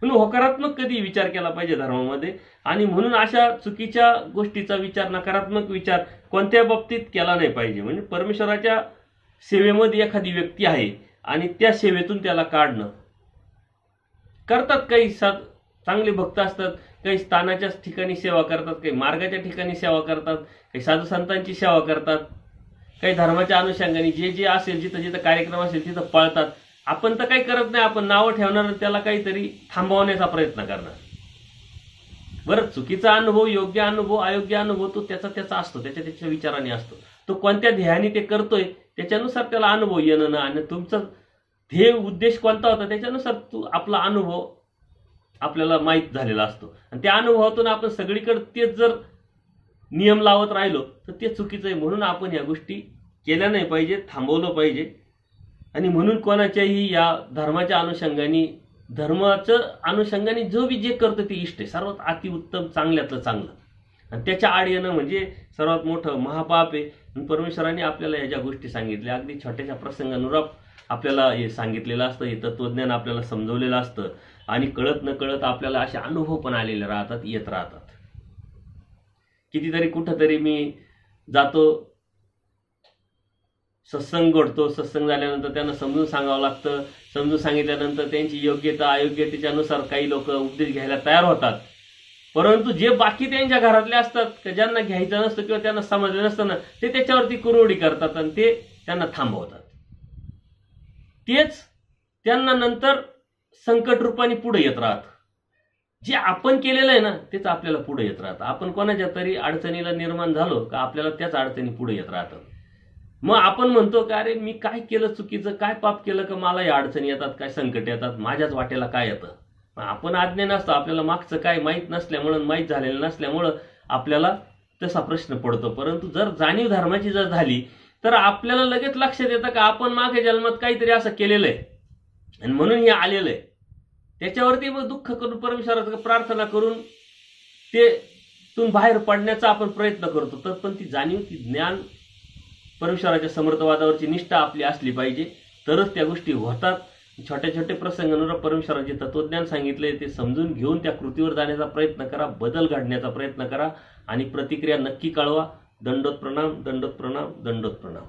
म्हणून होकारात्मक कधी विचार केला पाहिजे धर्मामध्ये. आणि म्हणून अशा चुकीच्या गोष्टीचा विचार, नकारात्मक विचार कोणत्या बाबतीत केला नाही पाहिजे. म्हणजे परमेश्वराच्या सेवेमध्ये एखादी व्यक्ती आहे आणि त्या सेवेतून त्याला काढणं करतात. काही चांगले भक्त असतात, काही स्थानाच्या ठिकाणी सेवा करतात, काही मार्गाच्या ठिकाणी सेवा करतात, काही साधू संतांची सेवा करतात, काही धर्माच्या अनुषंगाने जे जे असेल, जिथं जिथं कार्यक्रम असेल तिथं पळतात. आपण तर काही करत नाही, आपण नावं ठेवणार, त्याला काहीतरी थांबवण्याचा प्रयत्न करणार. बरं, चुकीचा अनुभव, योग्य अनुभव, अयोग्य अनुभव तो त्याचा असतो, त्याच्या विचाराने असतो. तो कोणत्या ध्येयाने ते करतोय त्याच्यानुसार त्याला अनुभव येणं ना. आणि तुमचा ध्येय उद्देश कोणता होता त्याच्यानुसार तू आपला अनुभव आपल्याला माहीत झालेला असतो आणि त्या अनुभवातून आपण सगळीकडे तेच जर नियम लावत राहिलो तर ते चुकीचं आहे. म्हणून आपण या गोष्टी केल्या नाही पाहिजे, थांबवलं पाहिजे. आणि म्हणून कोणाच्याही या धर्माच्या अनुषंगाने जो बी जे करतं ते इष्ट आहे, सर्वात अतिउत्तम, चांगल्यातलं चांगलं. आणि त्याच्या आड येणं म्हणजे सर्वात मोठं महापाप आहे. परमेश्वराने आपल्याला या ज्या गोष्टी सांगितल्या अगदी छोट्याशा प्रसंगानुरूप आपल्याला हे सांगितलेलं असतं, हे तत्वज्ञान आपल्याला समजवलेलं असतं. आणि कळत न कळत आपल्याला असे अनुभव पण आलेले राहतात, येत राहतात. कितीतरी कुठंतरी मी जातो, सत्संग घडतो, सत्संग झाल्यानंतर त्यांना समजून सांगावं लागतं. समजून सांगितल्यानंतर त्यांची योग्यता अयोग्यतेच्यानुसार काही लोक उपदेश घ्यायला तयार होतात. परंतु जे बाकी त्यांच्या घरातले असतात, ज्यांना घ्यायचं नसतं किंवा त्यांना समजलं नसतं ना, ते त्याच्यावरती कुरवडी करतात आणि ते त्यांना थांबवतात. तेच त्यांना नंतर संकट रूपाने पुढे येत राहतं. जे आपण केलेलं आहे ना तेच आपल्याला पुढे येत राहतं. आपण कोणाच्या तरी अडचणीला निर्माण झालो का आपल्याला त्याच अडचणी पुढे येत राहतात. मग आपण म्हणतो का अरे मी काय केलं चुकीचं, काय पाप केलं का मला या अडचणी येतात, काय संकट येतात, माझ्याच वाटेला काय येतं. आपण आज्ञा नसतो, आपल्याला मागचं काय माहीत नसल्यामुळं, माहीत झालेलं नसल्यामुळं आपल्याला तसा प्रश्न पडतो. परंतु जर जाणीव धर्माची जर झाली तर आपल्याला लगेच लक्षात येतं का आपण मागे जन्मात काहीतरी असं केलेलं आहे आणि म्हणून हे आलेलं आहे. त्याच्यावरती मग दुःख करून परमेश्वराचं प्रार्थना करून ते तून बाहेर पडण्याचा आपण प्रयत्न करतो. तर पण ती जाणीव, ती ज्ञान, परमेश्वराच्या समर्थवादावरची निष्ठा आपली असली पाहिजे, तरच त्या गोष्टी होतात. छोटे छोटे प्रसंगानुरूप परमेश्वराचे तत्वज्ञान सांगितले ते समजून घेऊन त्या कृतीवर जाण्याचा प्रयत्न करा, बदल घडण्याचा प्रयत्न करा आणि प्रतिक्रिया नक्की कळवा. दंडोत प्रणाम, दंडोत प्रणाम, दंडोत प्रणाम.